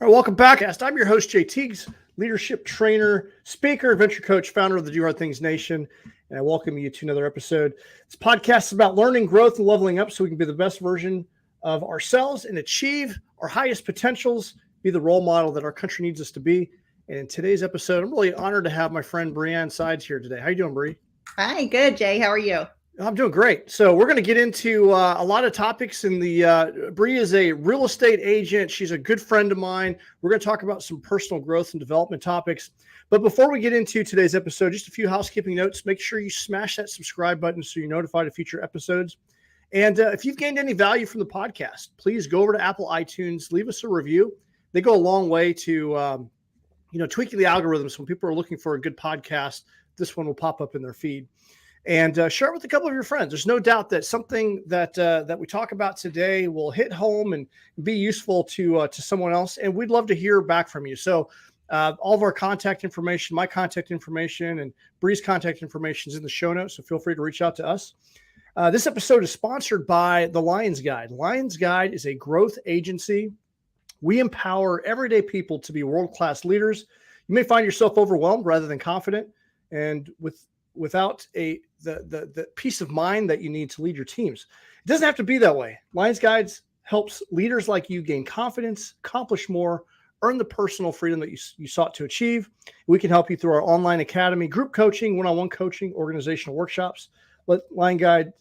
All right, welcome back. I'm your host, Jay Teagues, leadership trainer, speaker, adventure coach, founder of the Do Hard Things Nation, and I welcome you to another episode. This podcast is about learning, growth, and leveling up so we can be the best version of ourselves and achieve our highest potentials, be the role model that our country needs us to be. And in today's episode, I'm really honored to have my friend Brianne Sides here today. How you doing, Bri? Hi, good, Jay. How are you? I'm doing great. So we're going to get into a lot of topics in the, Bree is a real estate agent. She's a good friend of mine. We're going to talk about some personal growth and development topics. But before we get into today's episode, just a few housekeeping notes. Make sure you smash that subscribe button so you're notified of future episodes. And if you've gained any value from the podcast, please go over to Apple iTunes, leave us a review. They go a long way to, tweaking the algorithms. When people are looking for a good podcast, this one will pop up in their feed. And share it with a couple of your friends. There's no doubt that something that we talk about today will hit home and be useful to someone else. And we'd love to hear back from you. So all of our contact information, my contact information, and Bree's contact information is in the show notes. So feel free to reach out to us. This episode is sponsored by The Lions Guide. Lions Guide is a growth agency. We empower everyday people to be world-class leaders. You may find yourself overwhelmed rather than confident, and without the peace of mind that you need to lead your teams. It doesn't have to be that way. Lions Guides helps leaders like you gain confidence, accomplish more, earn the personal freedom that you sought to achieve. We can help you through our online academy, group coaching, one-on-one coaching, organizational workshops. Let the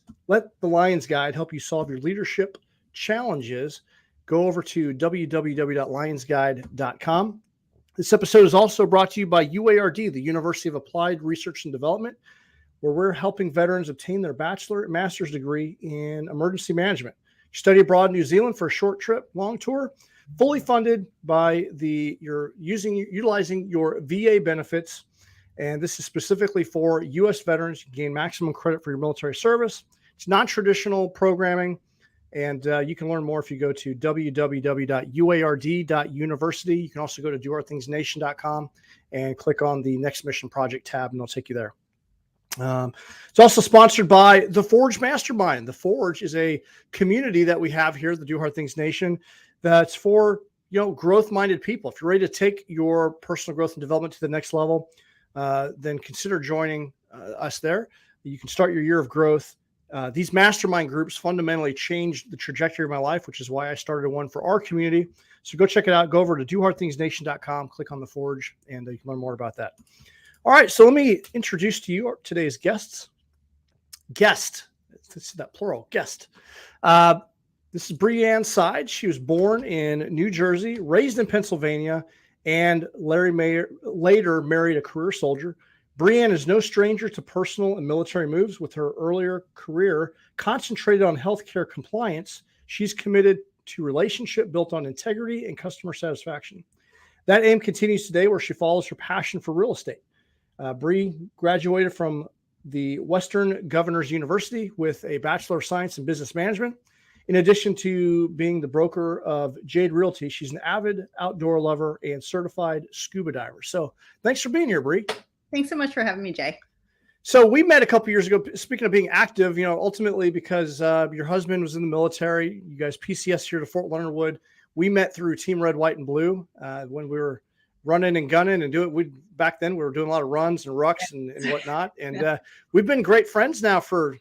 Lions Guide help you solve your leadership challenges. Go over to www.lionsguide.com. This episode is also brought to you by UARD, the University of Applied Research and Development, where we're helping veterans obtain their bachelor and master's degree in emergency management. Study abroad in New Zealand for a short trip, long tour, fully funded by utilizing your VA benefits. And this is specifically for U.S. veterans. You gain maximum credit for your military service. It's non-traditional programming. And you can learn more if you go to www.uard.university. You can also go to dohardthingsnation.com and click on the Next Mission Project tab, and they'll take you there. It's also sponsored by the Forge Mastermind. The Forge is a community that we have here at the Do Hard Things Nation that's for growth-minded people. If you're ready to take your personal growth and development to the next level, then consider joining us there. You can start your year of growth. These mastermind groups fundamentally changed the trajectory of my life, which is why I started one for our community. So go check it out. Go over to dohardthingsnation.com, click on the Forge, and you can learn more about that. All right, so let me introduce to you today's guests. This is that plural, guest. This is Brianne Sides. She was born in New Jersey, raised in Pennsylvania, and later married a career soldier. Brianne is no stranger to personal and military moves. With her earlier career concentrated on healthcare compliance, she's committed to relationship built on integrity and customer satisfaction. That aim continues today, where she follows her passion for real estate. Bree graduated from the Western Governors University with a Bachelor of Science in Business Management. In addition to being the broker of Jade Realty, she's an avid outdoor lover and certified scuba diver. So thanks for being here, Bree. Thanks so much for having me, Jay. So we met a couple years ago. Speaking of being active, ultimately because your husband was in the military, you guys PCS here to Fort Leonard Wood. We met through Team Red, White, and Blue when we were running and gunning and back then we were doing a lot of runs and rucks and whatnot. And we've been great friends now for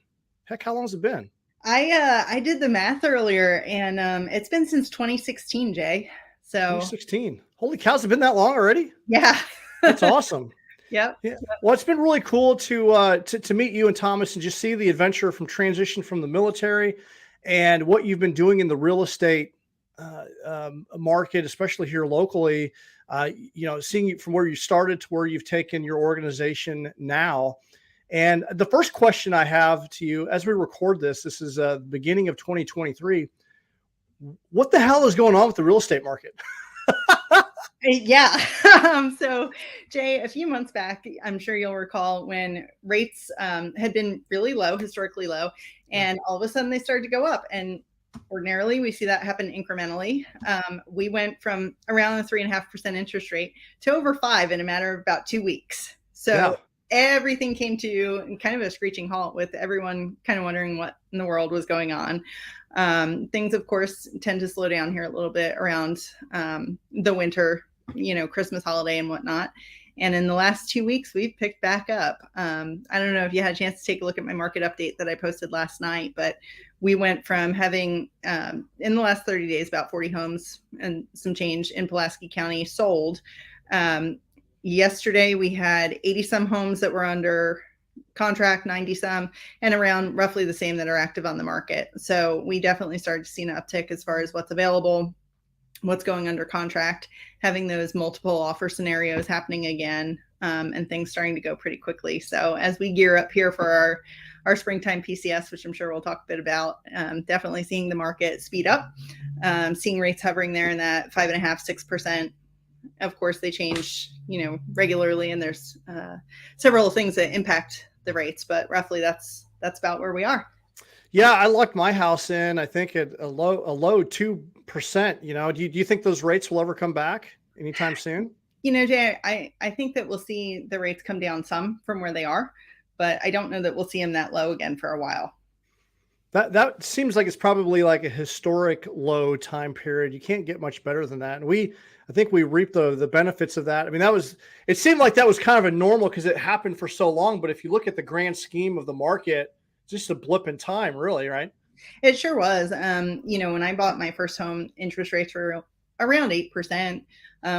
how long has it been? I did the math earlier, and it's been since 2016, Jay. So 2016. Holy cow, has it been that long already? Yeah. That's awesome. Yep. Yeah. Well, it's been really cool to meet you and Thomas and just see the adventure from transition from the military and what you've been doing in the real estate market, especially here locally. Seeing you from where you started to where you've taken your organization now. And the first question I have to you as we record this is the beginning of 2023. What the hell is going on with the real estate market? Yeah. So Jay, a few months back, I'm sure you'll recall when rates had been really low, historically low, and all of a sudden they started to go up. And ordinarily we see that happen incrementally. We went from around a 3.5% interest rate to over 5% in a matter of about 2 weeks. So everything came to kind of a screeching halt with everyone kind of wondering what in the world was going on. Things, of course, tend to slow down here a little bit around the winter, Christmas holiday and whatnot. And in the last 2 weeks, we've picked back up. I don't know if you had a chance to take a look at my market update that I posted last night, but we went from having, in the last 30 days, about 40 homes and some change in Pulaski County sold. Yesterday, we had 80 some homes that were under contract, 90 some, and around roughly the same that are active on the market. So we definitely started to see an uptick as far as what's available, what's going under contract, having those multiple offer scenarios happening again, and things starting to go pretty quickly. So as we gear up here for our springtime PCS, which I'm sure we'll talk a bit about, definitely seeing the market speed up, seeing rates hovering there in that 5.5%, 6%. Of course, they change, regularly, and there's several things that impact the rates, but roughly that's about where we are. Yeah, I locked my house in, I think, at a low 2%. Do you think those rates will ever come back anytime soon? Jay, I think that we'll see the rates come down some from where they are, but I don't know that we'll see them that low again for a while. That seems like it's probably like a historic low time period. You can't get much better than that. And I think we reaped the benefits of that. I mean, it seemed like that was kind of a normal because it happened for so long. But if you look at the grand scheme of the market, it's just a blip in time, really, right? It sure was. When I bought my first home, interest rates were around 8%,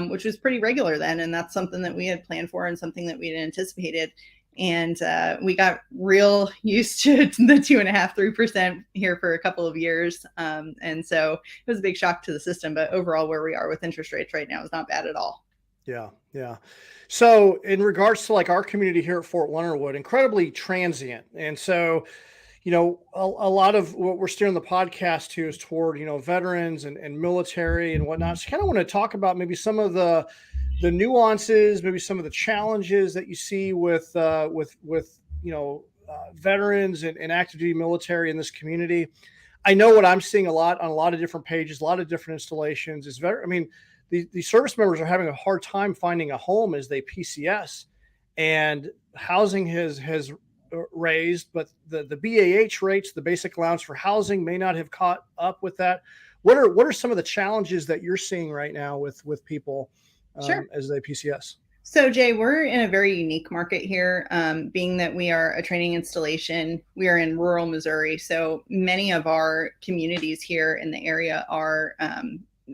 which was pretty regular then. And that's something that we had planned for and something that we had anticipated. And we got real used to the 2.5%, 3% here for a couple of years. And so it was a big shock to the system. But overall, where we are with interest rates right now is not bad at all. Yeah. Yeah. So in regards to like our community here at Fort Leonard Wood, incredibly transient. And so, a lot of what we're steering the podcast to is toward, veterans and military and whatnot. So kind of want to talk about maybe some of the nuances, maybe some of the challenges that you see with veterans and active duty military in this community. I know what I'm seeing a lot on a lot of different pages, a lot of different installations is the service members are having a hard time finding a home as they PCS, and housing has raised, but the BAH rates, the basic allowance for housing, may not have caught up with that. What are some of the challenges that you're seeing right now with people Sure. as they PCS? So Jay, we're in a very unique market here, being that we are a training installation. We are in rural Missouri. So many of our communities here in the area are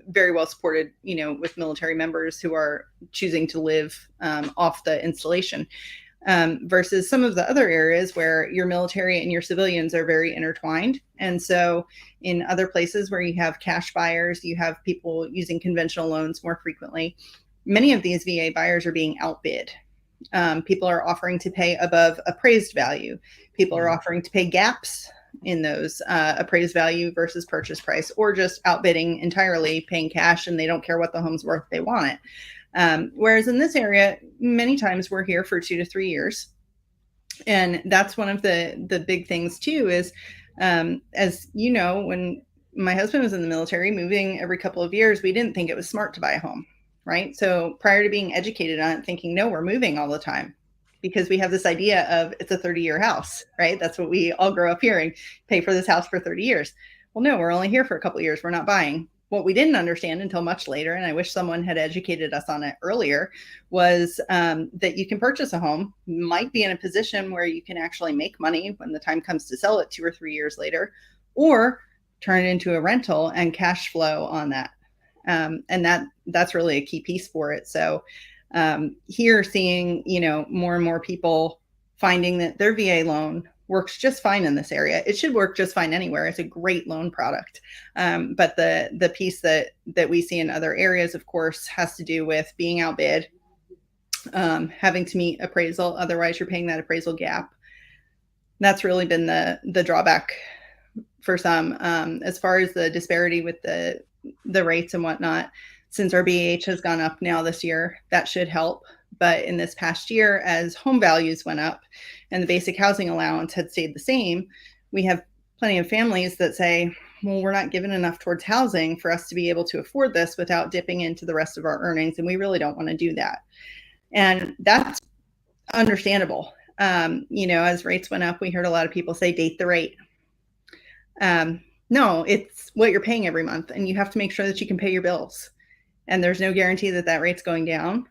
very well supported, with military members who are choosing to live off the installation, versus some of the other areas where your military and your civilians are very intertwined. And so in other places where you have cash buyers, you have people using conventional loans more frequently. Many of these VA buyers are being outbid. People are offering to pay above appraised value. People are offering to pay gaps in those appraised value versus purchase price, or just outbidding entirely, paying cash, and they don't care what the home's worth, they want it. Whereas in this area, many times we're here for 2 to 3 years. And that's one of the big things too is, as you know, when my husband was in the military, moving every couple of years, we didn't think it was smart to buy a home. Right. So prior to being educated on it, thinking, no, we're moving all the time because we have this idea of it's a 30-year house. Right. That's what we all grow up hearing. Pay for this house for 30 years. Well, no, we're only here for a couple of years. We're not buying. What we didn't understand until much later, and I wish someone had educated us on it earlier, was that you can purchase a home, might be in a position where you can actually make money when the time comes to sell it 2 or 3 years later, or turn it into a rental and cash flow on that. And that's really a key piece for it. So here seeing, more and more people finding that their VA loan works just fine in this area. It should work just fine anywhere. It's a great loan product. But the piece that we see in other areas, of course, has to do with being outbid, having to meet appraisal. Otherwise, you're paying that appraisal gap. That's really been the drawback for some. As far as the disparity with the rates and whatnot, since our BAH has gone up now this year, that should help. But in this past year, as home values went up and the basic housing allowance had stayed the same, we have plenty of families that say, well, we're not given enough towards housing for us to be able to afford this without dipping into the rest of our earnings. And we really don't want to do that. And that's understandable. As rates went up, we heard a lot of people say date the rate. No, it's what you're paying every month, and you have to make sure that you can pay your bills. And there's no guarantee that that rate's going down.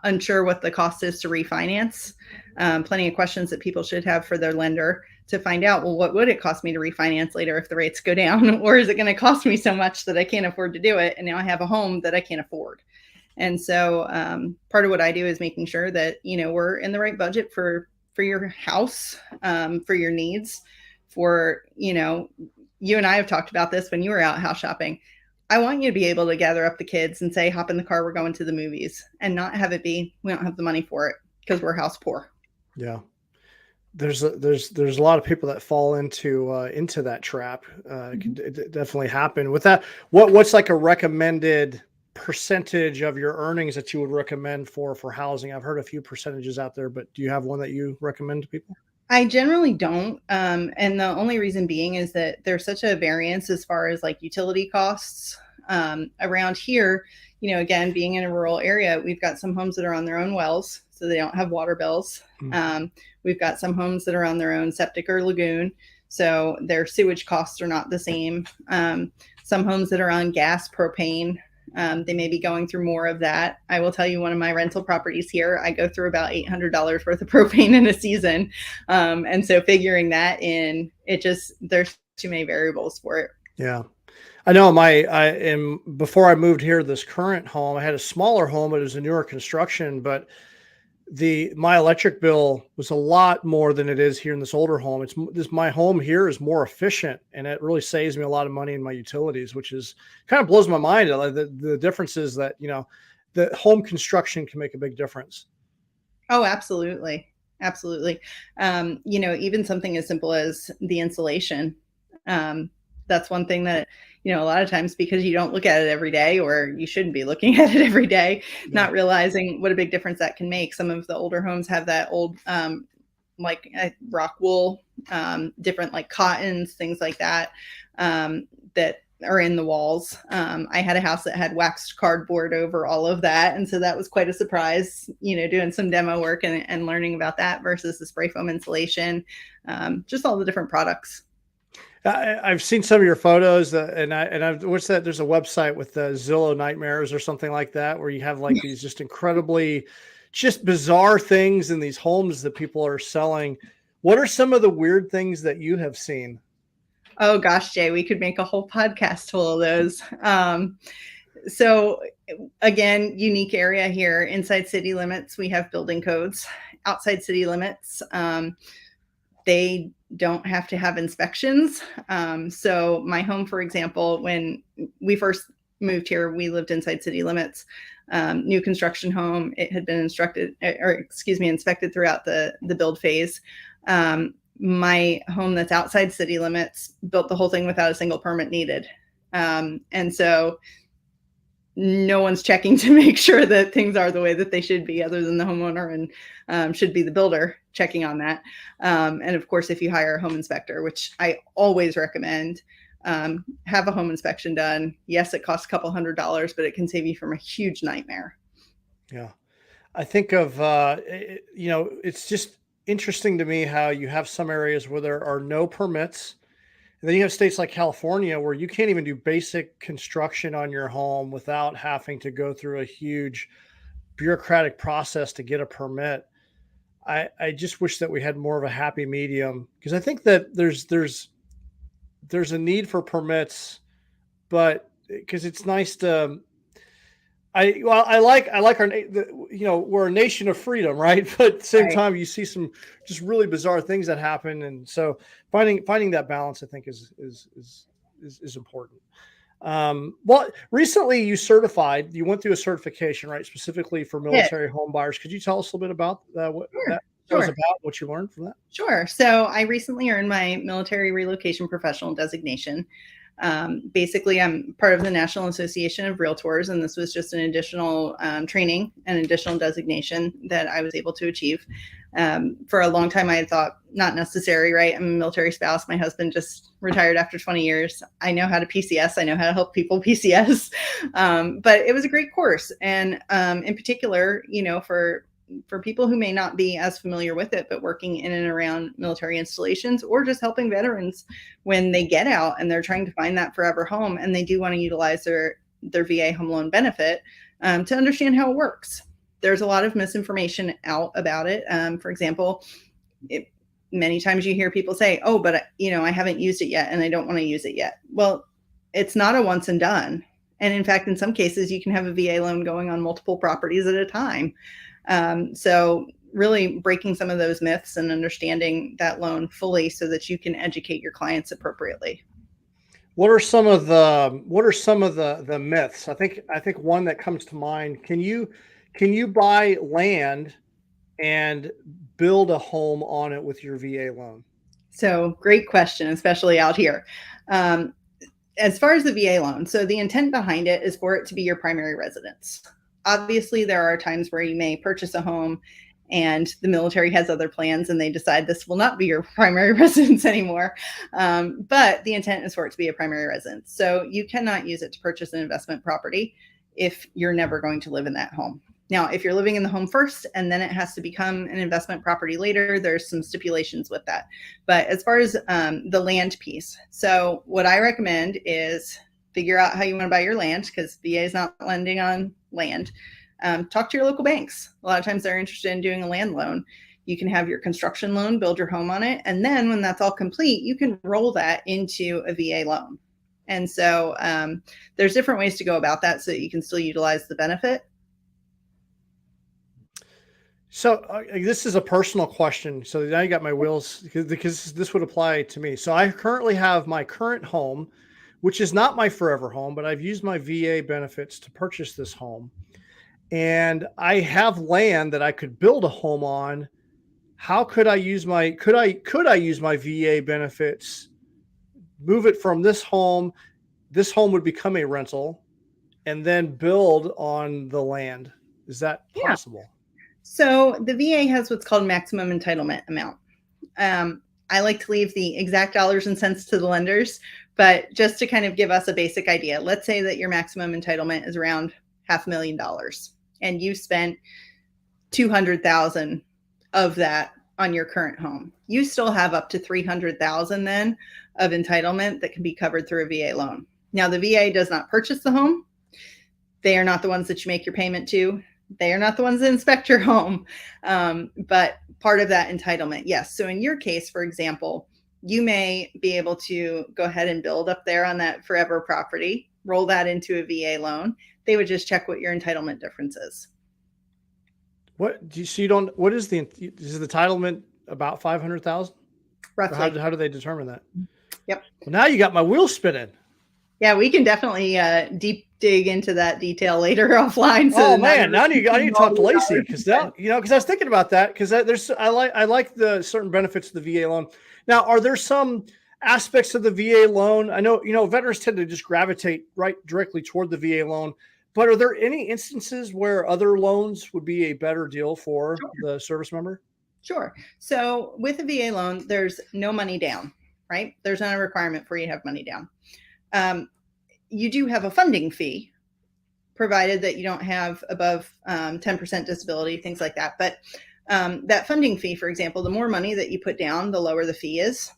Unsure what the cost is to refinance. Plenty of questions that people should have for their lender to find out, well, what would it cost me to refinance later if the rates go down? Or is it going to cost me so much that I can't afford to do it? And now I have a home that I can't afford. And so part of what I do is making sure that, we're in the right budget for your house, for your needs, for, you and I have talked about this when you were out house shopping. I want you to be able to gather up the kids and say, hop in the car, we're going to the movies, and not have it be, we don't have the money for it because we're house poor. Yeah. There's a lot of people that fall into that trap. It can definitely happen with that. What's like a recommended percentage of your earnings that you would recommend for housing? I've heard a few percentages out there, but do you have one that you recommend to people? I generally don't. And the only reason being is that there's such a variance as far as like utility costs around here. Again, being in a rural area, we've got some homes that are on their own wells, so they don't have water bills. We've got some homes that are on their own septic or lagoon, so their sewage costs are not the same. Some homes that are on gas, propane, they may be going through more of that. I will tell you, one of my rental properties here, I go through about $800 worth of propane in a season. And so figuring that in, there's too many variables for it. Yeah. I know before I moved here, this current home, I had a smaller home. It was a newer construction, but my electric bill was a lot more than it is here in this older home. My home here is more efficient, and it really saves me a lot of money in my utilities, which is kind of blows my mind. The difference is that, the home construction can make a big difference. Oh, absolutely. Absolutely. Even something as simple as the insulation. That's one thing that, a lot of times, because you don't look at it every day, or you shouldn't be looking at it every day, not realizing what a big difference that can make. Some of the older homes have that old, rock wool, different like cottons, things like that, that are in the walls. I had a house that had waxed cardboard over all of that. And so that was quite a surprise, doing some demo work and learning about that versus the spray foam insulation, just all the different products. I've seen some of your photos, what's that? There's a website with Zillow Nightmares or something like that, where you have like these just incredibly, just bizarre things in these homes that people are selling. What are some of the weird things that you have seen? Oh gosh, Jay, we could make a whole podcast full of those. So again, unique area here. Inside city limits, we have building codes. Outside city limits, they don't have to have inspections. So my home, for example, when we first moved here, we lived inside city limits, new construction home. It had been inspected throughout the build phase. My home that's outside city limits built the whole thing without a single permit needed. And so no one's checking to make sure that things are the way that they should be, other than the homeowner, and should be the builder checking on that. And of course, if you hire a home inspector, which I always recommend, have a home inspection done. Yes, it costs a couple $100s, but it can save you from a huge nightmare. Yeah. I think of, it's just interesting to me how you have some areas where there are no permits. And then you have states like California where you can't even do basic construction on your home without having to go through a huge bureaucratic process to get a permit. I just wish that we had more of a happy medium, because I think that there's a need for permits, but because it's nice to, I like our, we're a nation of freedom, right? But at the same time, you see some just really bizarre things that happen. And so finding that balance, I think is important. Well, recently you went through a certification, right? Specifically for military home buyers. Could you tell us a little bit about what that was about, what you learned from that? Sure. So I recently earned my military relocation professional designation. Basically, I'm part of the National Association of Realtors, and this was just an additional training and additional designation that I was able to achieve. For a long time, I had thought not necessary, right? I'm a military spouse. My husband just retired after 20 years. I know how to PCS. I know how to help people PCS. But it was a great course. And in particular, for for people who may not be as familiar with it, but working in and around military installations, or just helping veterans when they get out and they're trying to find that forever home and they do want to utilize their VA home loan benefit, to understand how it works. There's a lot of misinformation out about it. For example, many times you hear people say, oh, but I haven't used it yet and I don't want to use it yet. Well, it's not a once and done. And in fact, in some cases, you can have a VA loan going on multiple properties at a time. So really breaking some of those myths and understanding that loan fully so that you can educate your clients appropriately. What are some of the myths? I think one that comes to mind, can you buy land and build a home on it with your VA loan? So great question, especially out here. As far as the VA loan, so the intent behind it is for it to be your primary residence. Obviously, there are times where you may purchase a home and the military has other plans and they decide this will not be your primary residence anymore. But the intent is for it to be a primary residence. So you cannot use it to purchase an investment property if you're never going to live in that home. Now, if you're living in the home first and then it has to become an investment property later, there's some stipulations with that. But as far as the land piece, so what I recommend is figure out how you want to buy your land, because VA is not lending on land. Talk to your local banks. A lot of times they're interested in doing a land loan. You can have your construction loan, build your home on it. And then when that's all complete, you can roll that into a VA loan. And so there's different ways to go about that so that you can still utilize the benefit. So this is a personal question. So now you got my wheels, because this would apply to me. So I currently have my current home, which is not my forever home, but I've used my VA benefits to purchase this home. And I have land that I could build a home on. How could I use could I use my VA benefits, move it from this home would become a rental, and then build on the land? Is that possible? Yeah. So the VA has what's called maximum entitlement amount. I like to leave the exact dollars and cents to the lenders, but just to kind of give us a basic idea, let's say that your maximum entitlement is around $500,000 and you spent $200,000 of that on your current home. You still have up to $300,000 then of entitlement that can be covered through a VA loan. Now, the VA does not purchase the home. They are not the ones that you make your payment to. They are not the ones that inspect your home, but part of that entitlement, yes. So in your case, for example, you may be able to go ahead and build up there on that forever property, roll that into a VA loan. They would just check what your entitlement difference is. What do you see? What is the entitlement about 500,000? Roughly. How do they determine that? Yep. Well, now you got my wheels spinning. Yeah, we can definitely deep dig into that detail later offline. So man, I need to talk to Lacey, because now, because I was thinking about that, because I like the certain benefits of the VA loan. Now, are there some aspects of the VA loan? I know, veterans tend to just gravitate right directly toward the VA loan, but are there any instances where other loans would be a better deal for the service member? Sure. So with a VA loan, there's no money down, right? There's not a requirement for you to have money down. You do have a funding fee, provided that you don't have above 10% disability, things like that. But that funding fee, for example, the more money that you put down, the lower the fee is.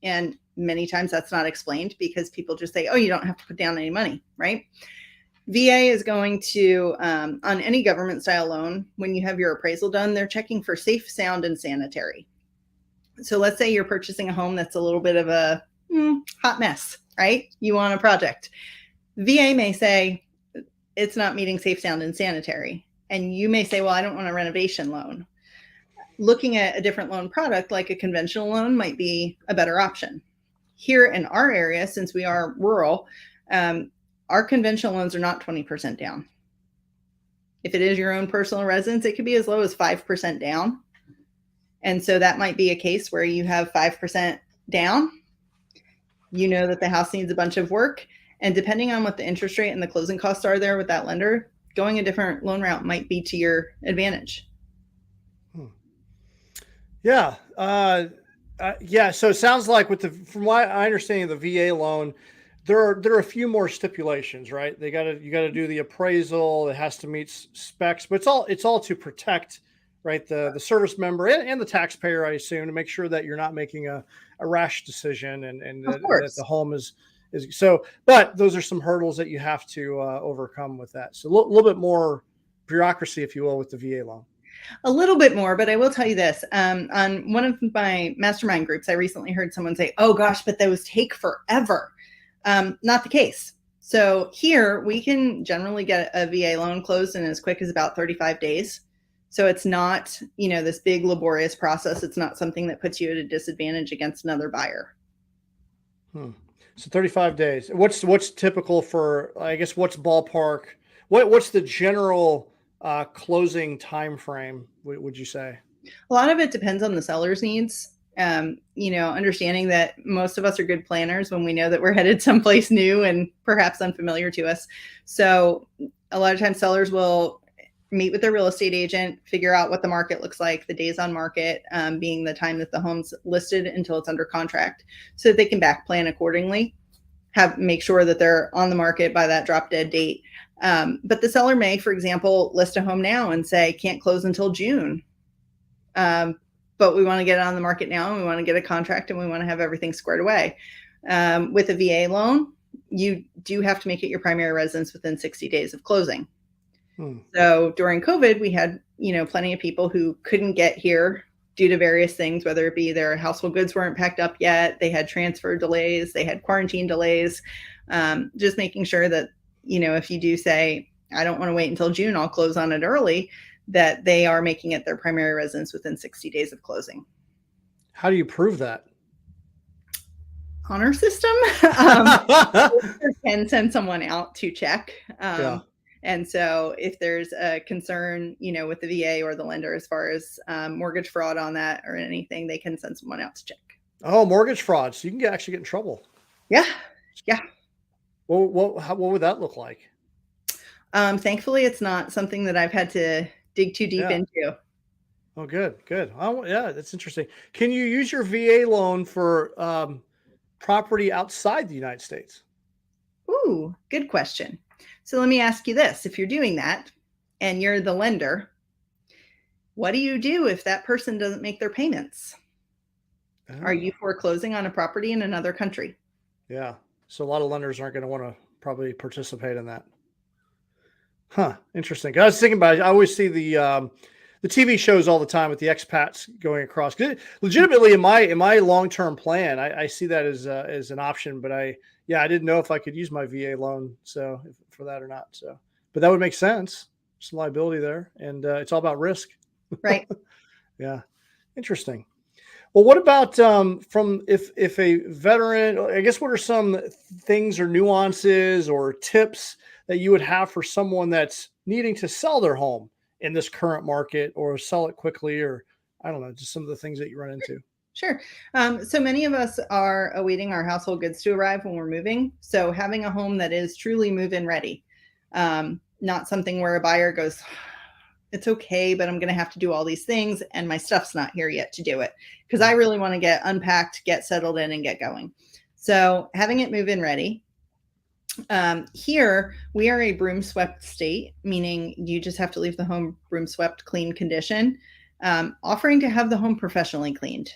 And many times that's not explained because people just say, oh, you don't have to put down any money, right? VA is going to, on any government style loan, when you have your appraisal done, they're checking for safe, sound, and sanitary. So let's say you're purchasing a home that's a little bit of a hot mess, right? You want a project. VA may say it's not meeting safe, sound, and sanitary. And you may say, well, I don't want a renovation loan. Looking at a different loan product, like a conventional loan, might be a better option. Here in our area, since we are rural, our conventional loans are not 20% down. If it is your own personal residence, it could be as low as 5% down. And so that might be a case where you have 5% down. You know that the house needs a bunch of work. And depending on what the interest rate and the closing costs are there with that lender, going a different loan route might be to your advantage. Yeah. Yeah. So it sounds like from what I understand the VA loan, there are a few more stipulations, right? You got to do the appraisal. It has to meet specs, but it's all to protect right? The service member and the taxpayer, I assume, to make sure that you're not making a rash decision and Of that the course. home is so. But those are some hurdles that you have to overcome with that. So a little bit more bureaucracy, if you will, with the VA loan. A little bit more, but I will tell you this. On one of my mastermind groups, I recently heard someone say, oh gosh, but those take forever. Not the case. So here we can generally get a VA loan closed in as quick as about 35 days. So it's not, this big laborious process. It's not something that puts you at a disadvantage against another buyer. So 35 days. What's typical for, I guess, what's ballpark? What's the general closing time frame, would you say? A lot of it depends on the seller's needs. Understanding that most of us are good planners when we know that we're headed someplace new and perhaps unfamiliar to us. So a lot of times sellers will meet with their real estate agent, figure out what the market looks like, the days on market being the time that the home's listed until it's under contract, so that they can back plan accordingly, make sure that they're on the market by that drop dead date. But the seller may, for example, list a home now and say, can't close until June. But we want to get it on the market now, and we want to get a contract, and we want to have everything squared away. With a VA loan, you do have to make it your primary residence within 60 days of closing. So during COVID, we had, plenty of people who couldn't get here due to various things, whether it be their household goods weren't packed up yet, they had transfer delays, they had quarantine delays. Just making sure that, if you do say, I don't want to wait until June, I'll close on it early, that they are making it their primary residence within 60 days of closing. How do you prove that? Honor system. Can send someone out to check. Yeah. And so if there's a concern, with the VA or the lender as far as mortgage fraud on that or anything, they can send someone out to check. Oh, mortgage fraud. So you can actually get in trouble. Yeah. Yeah. Well, what would that look like? Thankfully, it's not something that I've had to dig too deep into. Oh, good. Oh, yeah, that's interesting. Can you use your VA loan for property outside the United States? Ooh, good question. So let me ask you this. If you're doing that and you're the lender, what do you do if that person doesn't make their payments? Oh. Are you foreclosing on a property in another country? Yeah. So a lot of lenders aren't going to want to probably participate in that. Huh. Interesting. I was thinking about it. I always see the TV shows all the time with the expats going across. Legitimately, in my long-term plan, I see that as an option. But I didn't know if I could use my VA loan for that or not. So, but that would make sense. There's some liability there, and it's all about risk. Right. Yeah. Interesting. Well, what about from if a veteran? I guess what are some things or nuances or tips that you would have for someone that's needing to sell their home in this current market, or sell it quickly, or I don't know, just some of the things that you run into? Sure. So many of us are awaiting our household goods to arrive when we're moving. So having a home that is truly move-in ready, not something where a buyer goes, it's okay, but I'm going to have to do all these things and my stuff's not here yet to do it, because I really want to get unpacked, get settled in, and get going. So having it move-in ready. Here we are a broom swept state, meaning you just have to leave the home broom swept, clean condition. Offering to have the home professionally cleaned,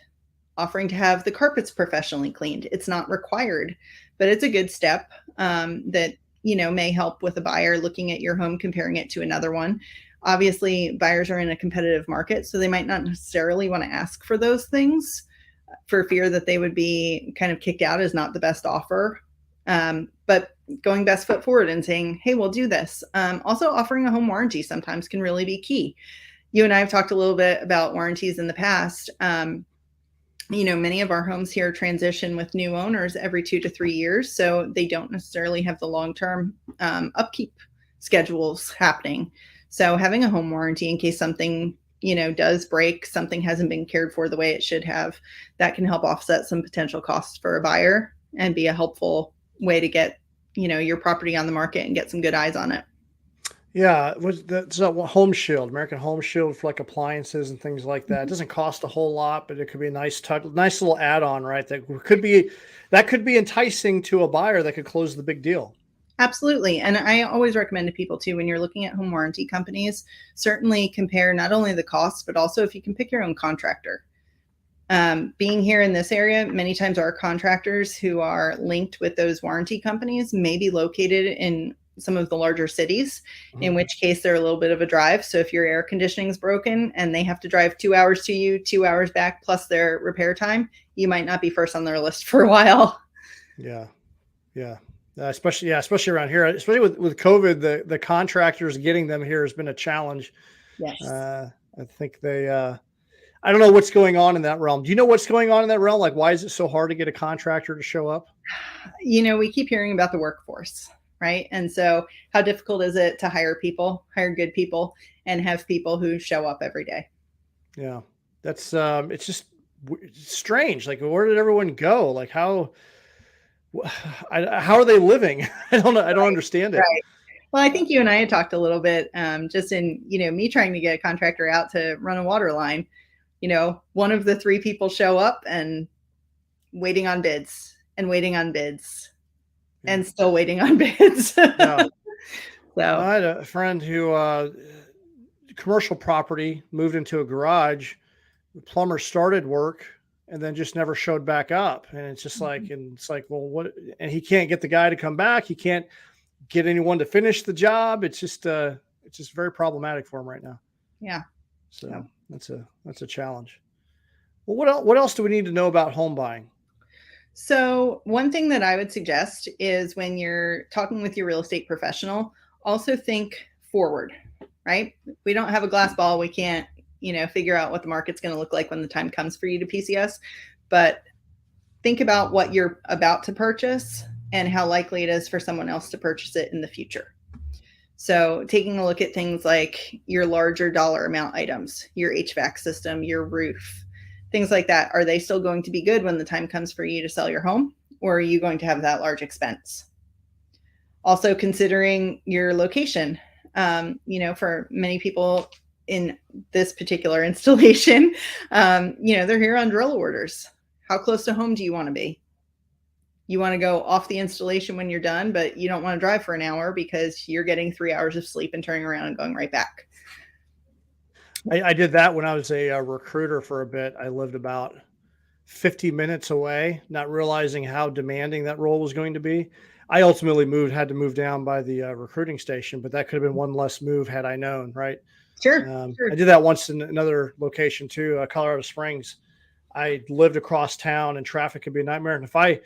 offering to have the carpets professionally cleaned. It's not required, but it's a good step that may help with a buyer looking at your home, comparing it to another one. Obviously, buyers are in a competitive market, so they might not necessarily want to ask for those things for fear that they would be kind of kicked out as not the best offer. But going best foot forward and saying, hey, we'll do this. Also, offering a home warranty sometimes can really be key. You and I have talked a little bit about warranties in the past. Many of our homes here transition with new owners every 2 to 3 years, so they don't necessarily have the long-term upkeep schedules happening. So having a home warranty in case something, does break, something hasn't been cared for the way it should have, that can help offset some potential costs for a buyer and be a helpful way to get, your property on the market and get some good eyes on it. Yeah, it's that Home Shield, American Home Shield for like appliances and things like that. It doesn't cost a whole lot, but it could be a nice little add-on, right? That could be enticing to a buyer that could close the big deal. Absolutely. And I always recommend to people too, when you're looking at home warranty companies, certainly compare not only the costs, but also if you can pick your own contractor. Being here in this area, many times our contractors who are linked with those warranty companies may be located in some of the larger cities, in which case they're a little bit of a drive. So if your air conditioning is broken and they have to drive 2 hours to you, 2 hours back, plus their repair time, you might not be first on their list for a while. Yeah. Yeah. Especially around here, especially with COVID, the contractors getting them here has been a challenge. Yes. I think I don't know what's going on in that realm. Do you know what's going on in that realm? Like, why is it so hard to get a contractor to show up? We keep hearing about the workforce, right? And so how difficult is it to hire good people, and have people who show up every day? Yeah, that's it's just strange. Like, where did everyone go? Like, how are they living? I don't know. I don't understand it. Right. Well, I think you and I had talked a little bit, just in, me trying to get a contractor out to run a water line. One of the three people show up and waiting on bids and waiting on bids and still waiting on bids. Yeah. So I had a friend who commercial property, moved into a garage. The plumber started work and then just never showed back up. And it's just like, well, what? And he can't get the guy to come back. He can't get anyone to finish the job. It's just very problematic for him right now. Yeah. So yeah. that's a challenge. Well, what else do we need to know about home buying? So one thing that I would suggest is, when you're talking with your real estate professional, also think forward, right? We don't have a glass ball. We can't, figure out what the market's going to look like when the time comes for you to PCS, but think about what you're about to purchase and how likely it is for someone else to purchase it in the future. So taking a look at things like your larger dollar amount items, your HVAC system, your roof, things like that. Are they still going to be good when the time comes for you to sell your home, or are you going to have that large expense? Also considering your location. For many people in this particular installation, they're here on drill orders. How close to home do you want to be? You want to go off the installation when you're done, but you don't want to drive for an hour because you're getting 3 hours of sleep and turning around and going right back. I did that when I was a recruiter for a bit. I lived about 50 minutes away, not realizing how demanding that role was going to be. I ultimately had to move down by the recruiting station, but that could have been one less move had I known, right? Sure. I did that once in another location too, Colorado Springs. I lived across town and traffic could be a nightmare. And if I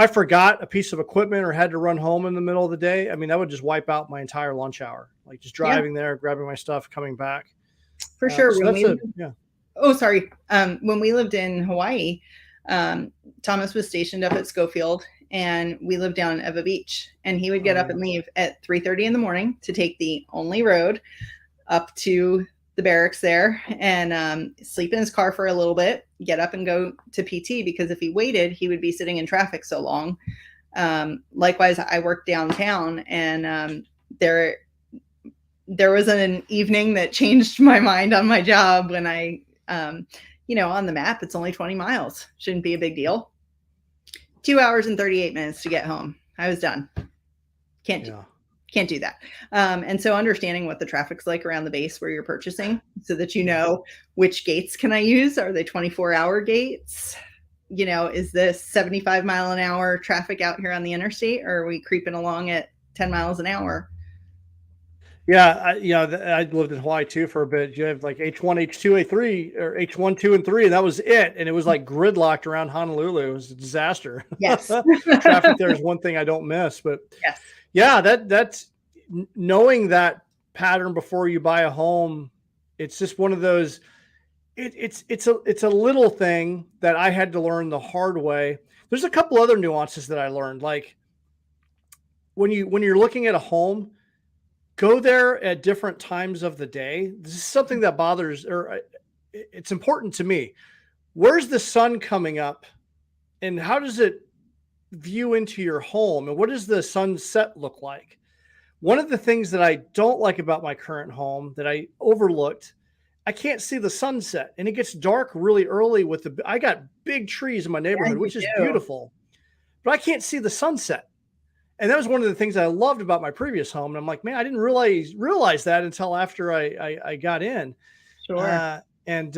forgot a piece of equipment or had to run home in the middle of the day, I mean, that would just wipe out my entire lunch hour, like just driving there, grabbing my stuff, coming back. For sure. So Oh, sorry. When we lived in Hawaii, Thomas was stationed up at Schofield, and we lived down at Eva Beach, and he would get up and leave at 3:30 in the morning to take the only road up to the barracks there, and sleep in his car for a little bit, get up and go to PT, because if he waited, he would be sitting in traffic so long. Likewise, I worked downtown, and there was an evening that changed my mind on my job when I, on the map, it's only 20 miles. Shouldn't be a big deal. 2 hours and 38 minutes to get home. I was done. Can't do that. And so understanding what the traffic's like around the base where you're purchasing, so that you know which gates can I use. Are they 24-hour gates? Is this 75 mile an hour traffic out here on the interstate, or are we creeping along at 10 miles an hour? Yeah, I lived in Hawaii too for a bit. You have like H1, H2, A3, or H1, 2, and 3, and that was it. And it was like gridlocked around Honolulu. It was a disaster. Yes. Traffic there is one thing I don't miss. But yes. Yeah, that's knowing that pattern before you buy a home. It's just one of those. It's a little thing that I had to learn the hard way. There's a couple other nuances that I learned, like when you're looking at a home, go there at different times of the day. This is something that bothers, or it's important to me. Where's the sun coming up, and how does it view into your home, and what does the sunset look like? One of the things that I don't like about my current home that I overlooked, I can't see the sunset, and it gets dark really early I got big trees in my neighborhood, which is beautiful, but I can't see the sunset. And that was one of the things I loved about my previous home. And I'm like, man, I didn't realize that until after I got in. Sure. And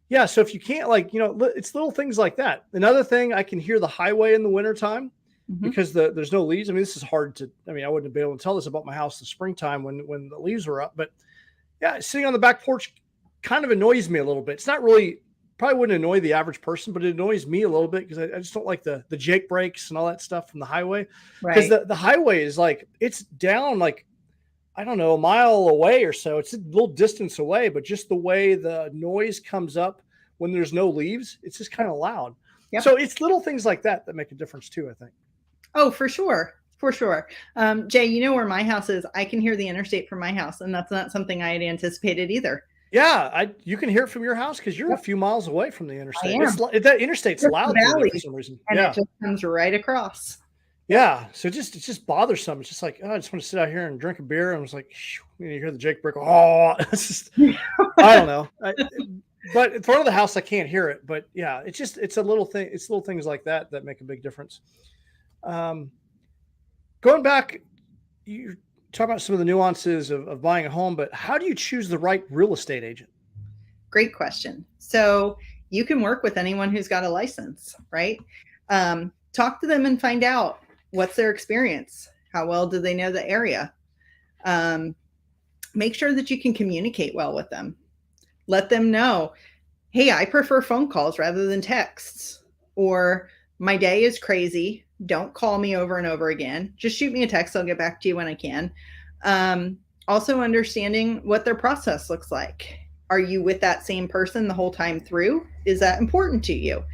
yeah, so if you can't, like, it's little things like that. Another thing, I can hear the highway in the wintertime because there's no leaves. I mean, this is hard to, I mean, I wouldn't be able to tell this about my house in the springtime when the leaves were up, but yeah, sitting on the back porch kind of annoys me a little bit. It's not really, probably wouldn't annoy the average person, but it annoys me a little bit because I just don't like the Jake brakes and all that stuff from the highway. Because the highway is like, it's down like, I don't know, a mile away or so. It's a little distance away, but just the way the noise comes up when there's no leaves, it's just kind of loud. Yep. So it's little things like that that make a difference too, I think. Oh, for sure. For sure. Jay, you know where my house is? I can hear the interstate from my house, and that's not something I had anticipated either. Yeah, you can hear it from your house because you're a few miles away from the interstate. That interstate's It's loud valley, for some reason. And it just comes right across. Yeah, so it's just bothersome. It's just like, oh, I just want to sit out here and drink a beer. And I was like, you hear the Jake brick. Oh, it's just, I don't know. But in front of the house, I can't hear it. But yeah, it's a little thing. It's little things like that make a big difference. Going back, you talk about some of the nuances of buying a home, but how do you choose the right real estate agent? Great question. So you can work with anyone who's got a license, right? Talk to them and find out what's their experience. How well do they know the area? Make sure that you can communicate well with them. Let them know, hey, I prefer phone calls rather than texts, or my day is crazy. Don't call me over and over again. Just shoot me a text. I'll get back to you when I can. Also understanding what their process looks like. Are you with that same person the whole time through? Is that important to you?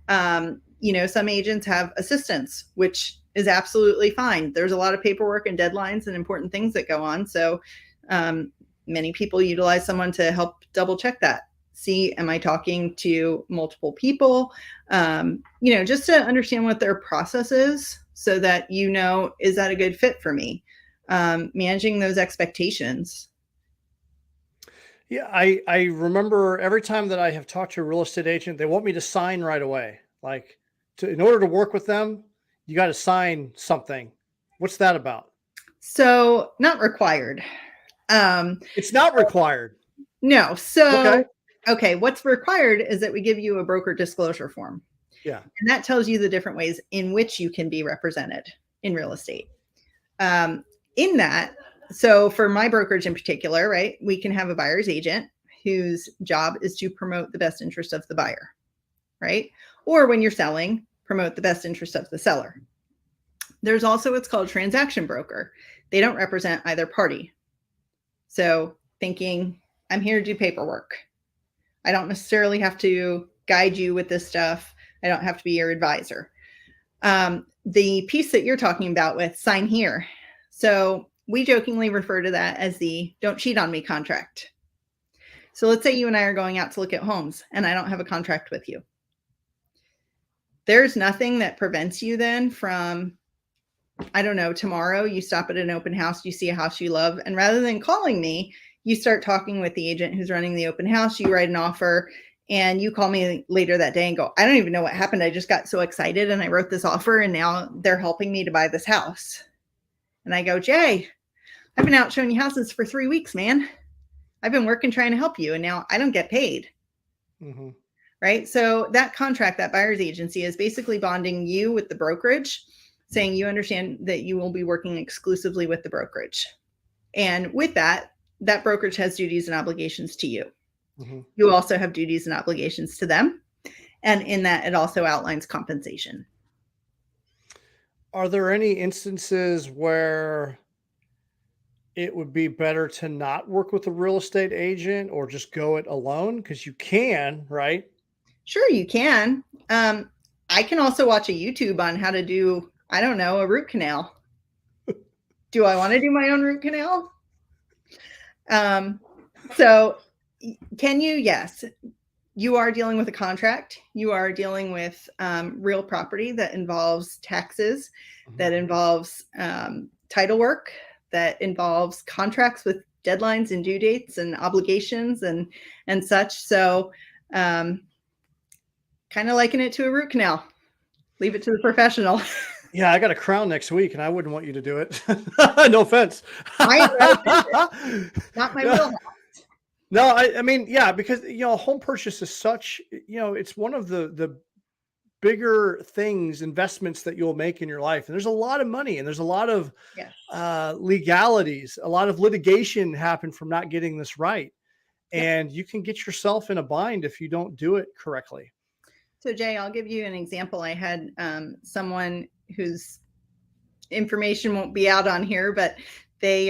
Some agents have assistants, which is absolutely fine. There's a lot of paperwork and deadlines and important things that go on. So many people utilize someone to help double check that. See, am I talking to multiple people? Just to understand what their process is so that, is that a good fit for me? Managing those expectations. Yeah, I remember every time that I have talked to a real estate agent, they want me to sign right away. Like, in order to work with them, you got to sign something. What's that about? So, not required. It's not required. No. So, okay, what's required is that we give you a broker disclosure form. Yeah. And that tells you the different ways in which you can be represented in real estate. In that, so for my brokerage in particular, right, we can have a buyer's agent whose job is to promote the best interest of the buyer, right? Or when you're selling, promote the best interest of the seller. There's also what's called transaction broker. They don't represent either party. So thinking, I'm here to do paperwork. I don't necessarily have to guide you with this stuff. I don't have to be your advisor. The piece that you're talking about with sign here. So we jokingly refer to that as the don't cheat on me contract. So let's say you and I are going out to look at homes and I don't have a contract with you. There's nothing that prevents you then from, I don't know, tomorrow you stop at an open house, you see a house you love, and rather than calling me, you start talking with the agent who's running the open house, you write an offer, and you call me later that day and go, I don't even know what happened. I just got so excited and I wrote this offer and now they're helping me to buy this house. And I go, Jay, I've been out showing you houses for 3 weeks, man. I've been working trying to help you and now I don't get paid. Mm-hmm. Right? So that contract, that buyer's agency is basically bonding you with the brokerage, saying you understand that you will be working exclusively with the brokerage. And with that, that brokerage has duties and obligations to you. Mm-hmm. You also have duties and obligations to them. And in that, it also outlines compensation. Are there any instances where it would be better to not work with a real estate agent or just go it alone? Because you can, right? Sure, you can. I can also watch a YouTube on how to do, I don't know, a root canal. Do I want to do my own root canal? So can you? Yes. You are dealing with a contract. You are dealing with real property that involves taxes, mm-hmm. that involves title work, that involves contracts with deadlines and due dates and obligations and such. So kind of liken it to a root canal. Leave it to the professional. Yeah, I got a crown next week, and I wouldn't want you to do it. No offense. I am not offended. Not my No, wheelhouse. no, I mean, yeah, because home purchase is such, it's one of the bigger things, investments that you'll make in your life, and there's a lot of money, and there's a lot of Yes. legalities, a lot of litigation happen from not getting this right, Yep. and you can get yourself in a bind if you don't do it correctly. So Jay, I'll give you an example. I had someone whose information won't be out on here, but they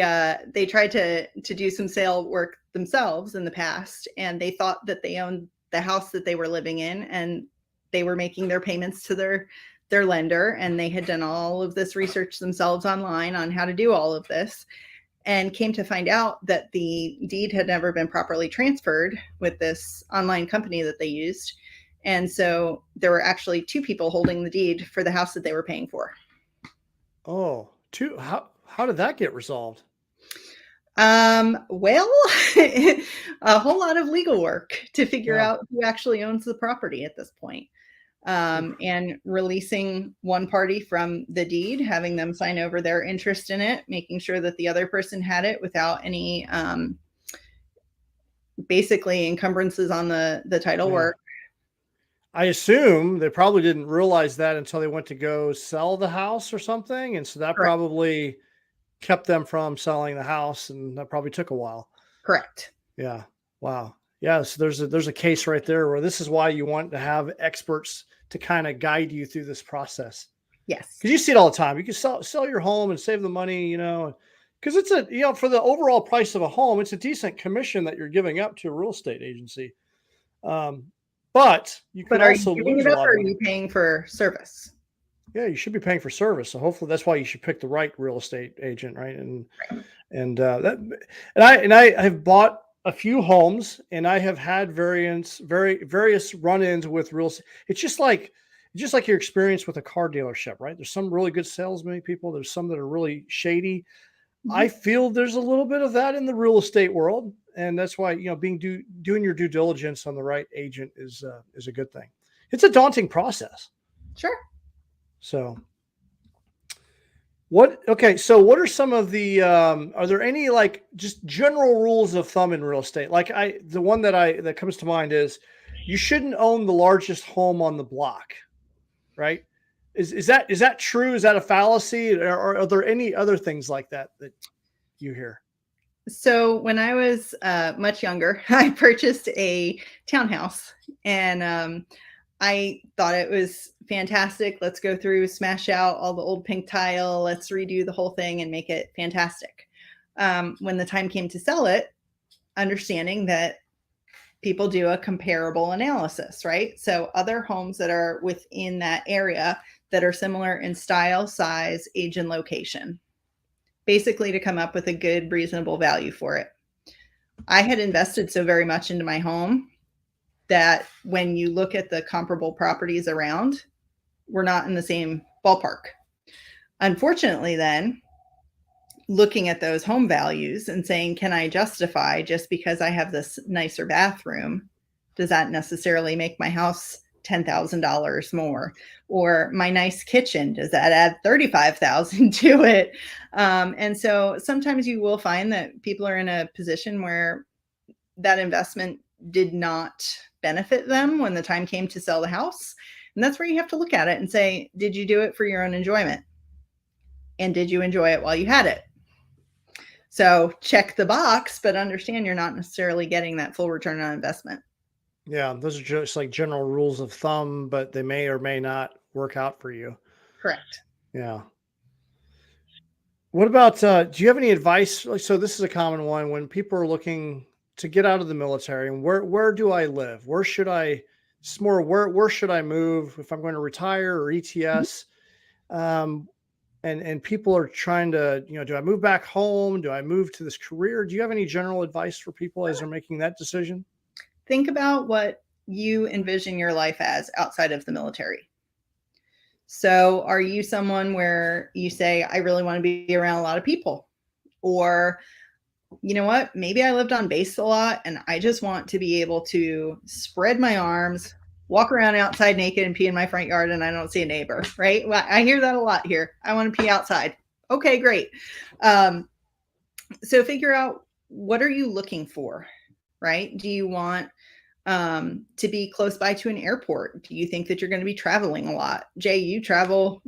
tried to do some sale work themselves in the past, and they thought that they owned the house that they were living in, and they were making their payments to their lender, and they had done all of this research themselves online on how to do all of this, and came to find out that the deed had never been properly transferred with this online company that they used. And so there were actually two people holding the deed for the house that they were paying for. Oh, how did that get resolved? Well, a whole lot of legal work to figure Yeah. out who actually owns the property at this point. And releasing one party from the deed, having them sign over their interest in it, making sure that the other person had it without any basically encumbrances on the title Yeah. work. I assume they probably didn't realize that until they went to go sell the house or something, and so that Correct. probably kept them from selling the house, and that probably took a while. Correct. Yeah. Wow. Yeah, so there's a case right there where this is why you want to have experts to kind of guide you through this process. Yes. Because you see it all the time. You can sell your home and save the money, because it's for the overall price of a home, it's a decent commission that you're giving up to a real estate agency. But you But can are you also giving lose it a up, lot or of are money. you paying for service? Yeah, you should be paying for service. So hopefully that's why you should pick the right real estate agent, right? And I have bought a few homes, and I have had various run-ins with real estate. It's just like your experience with a car dealership, right? There's some really good salesman people. There's some that are really shady. I Mhm. feel there's a little bit of that in the real estate world, and that's why doing your due diligence on the right agent is a good thing. It's a daunting process. Sure. So so what are some of the are there any like just general rules of thumb in real estate? Like the one that comes to mind is you shouldn't own the largest home on the block, right? Is that true? Is that a fallacy? Or are there any other things like that you hear? So when I was much younger, I purchased a townhouse, and I thought it was fantastic. Let's go through, smash out all the old pink tile. Let's redo the whole thing and make it fantastic. When the time came to sell it, understanding that people do a comparable analysis, right? So other homes that are within that area that are similar in style, size, age, and location, basically to come up with a good, reasonable value for it. I had invested so very much into my home that when you look at the comparable properties around, we're not in the same ballpark. Unfortunately, then, looking at those home values and saying, can I justify just because I have this nicer bathroom? Does that necessarily make my house $10,000 more? Or my nice kitchen, does that add 35,000 to it? And so sometimes you will find that people are in a position where that investment did not benefit them when the time came to sell the house. And that's where you have to look at it and say, did you do it for your own enjoyment? And did you enjoy it while you had it? So check the box, but understand you're not necessarily getting that full return on investment. Yeah, those are just like general rules of thumb, but they may or may not work out for you. Correct. Yeah. What about do you have any advice? So this is a common one when people are looking to get out of the military, and where do I live? Where should I it's more where should I move if I'm going to retire or ETS? Um, and people are trying to, do I move back home? Do I move to this career? Do you have any general advice for people as they're making that decision? Think about what you envision your life as outside of the military. So are you someone where you say, I really want to be around a lot of people? Or, you know what, maybe I lived on base a lot and I just want to be able to spread my arms, walk around outside naked and pee in my front yard and I don't see a neighbor, right? Well, I hear that a lot here. I want to pee outside. Okay, great. So figure out, what are you looking for, right? Do you want to be close by to an airport? Do you think that you're going to be traveling a lot? Jay, you travel,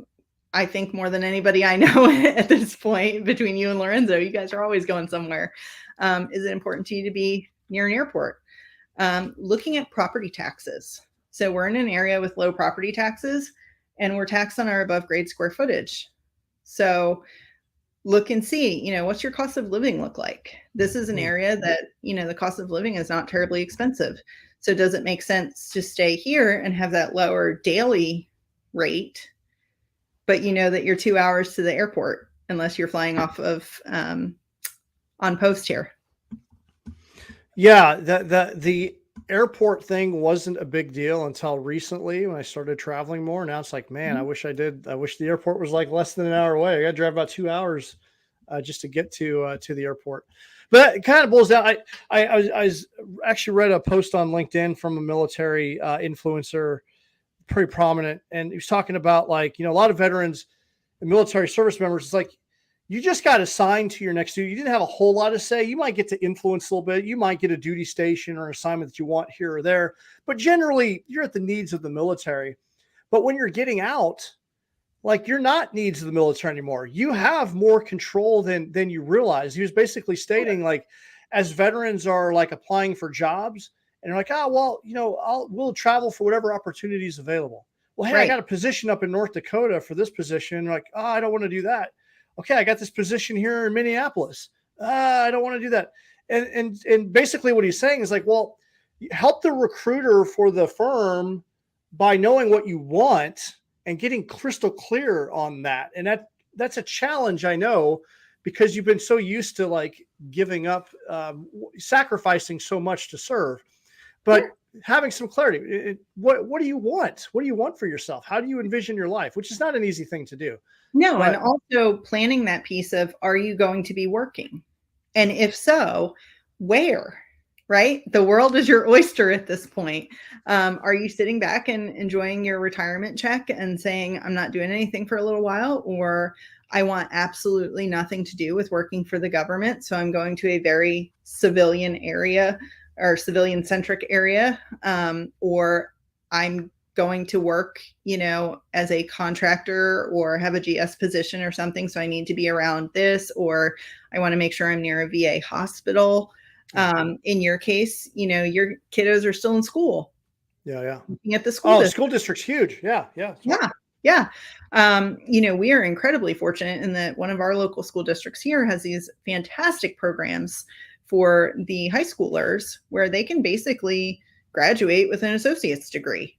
I think, more than anybody I know at this point. Between you and Lorenzo, you guys are always going somewhere. Is it important to you to be near an airport? Looking at property taxes. So we're in an area with low property taxes, and we're taxed on our above grade square footage. So look and see, what's your cost of living look like? This is an area that, the cost of living is not terribly expensive. So does it make sense to stay here and have that lower daily rate, but that you're 2 hours to the airport, unless you're flying off of on post here? Yeah, the airport thing wasn't a big deal until recently when I started traveling more. Now it's like, man, I wish the airport was like less than an hour away. I got to drive about 2 hours just to get to the airport. But it kind of boils down. I actually read a post on LinkedIn from a military influencer, pretty prominent, and he was talking about, like, a lot of veterans and military service members. It's like, you just got assigned to your next duty. You didn't have a whole lot to say. You might get to influence a little bit. You might get a duty station or assignment that you want here or there. But generally, you're at the needs of the military. But when you're getting out, like, you're not needs of the military anymore. You have more control than you realize. He was basically stating, like, as veterans are, like, applying for jobs, and they're like, oh, well, we'll travel for whatever opportunity is available. Well, hey, I got a position up in North Dakota for this position. Like, oh, I don't want to do that. Okay, I got this position here in Minneapolis. I don't want to do that. And basically what he's saying is, like, well, help the recruiter for the firm by knowing what you want and getting crystal clear on that. And that's a challenge, I know, because you've been so used to, like, giving up, sacrificing so much to serve. But having some clarity, what do you want? What do you want for yourself? How do you envision your life? Which is not an easy thing to do. No, but, and also planning that piece of, are you going to be working? And if so, where? Right? The world is your oyster at this point. Are you sitting back and enjoying your retirement check and saying, I'm not doing anything for a little while, or I want absolutely nothing to do with working for the government, so I'm going to a very civilian area or civilian centric area, or I'm going to work, as a contractor or have a GS position or something, so I need to be around this, or I want to make sure I'm near a VA hospital. In your case, your kiddos are still in school. Yeah. Looking at the school district. School district's huge. Yeah. We are incredibly fortunate in that one of our local school districts here has these fantastic programs for the high schoolers where they can basically graduate with an associate's degree.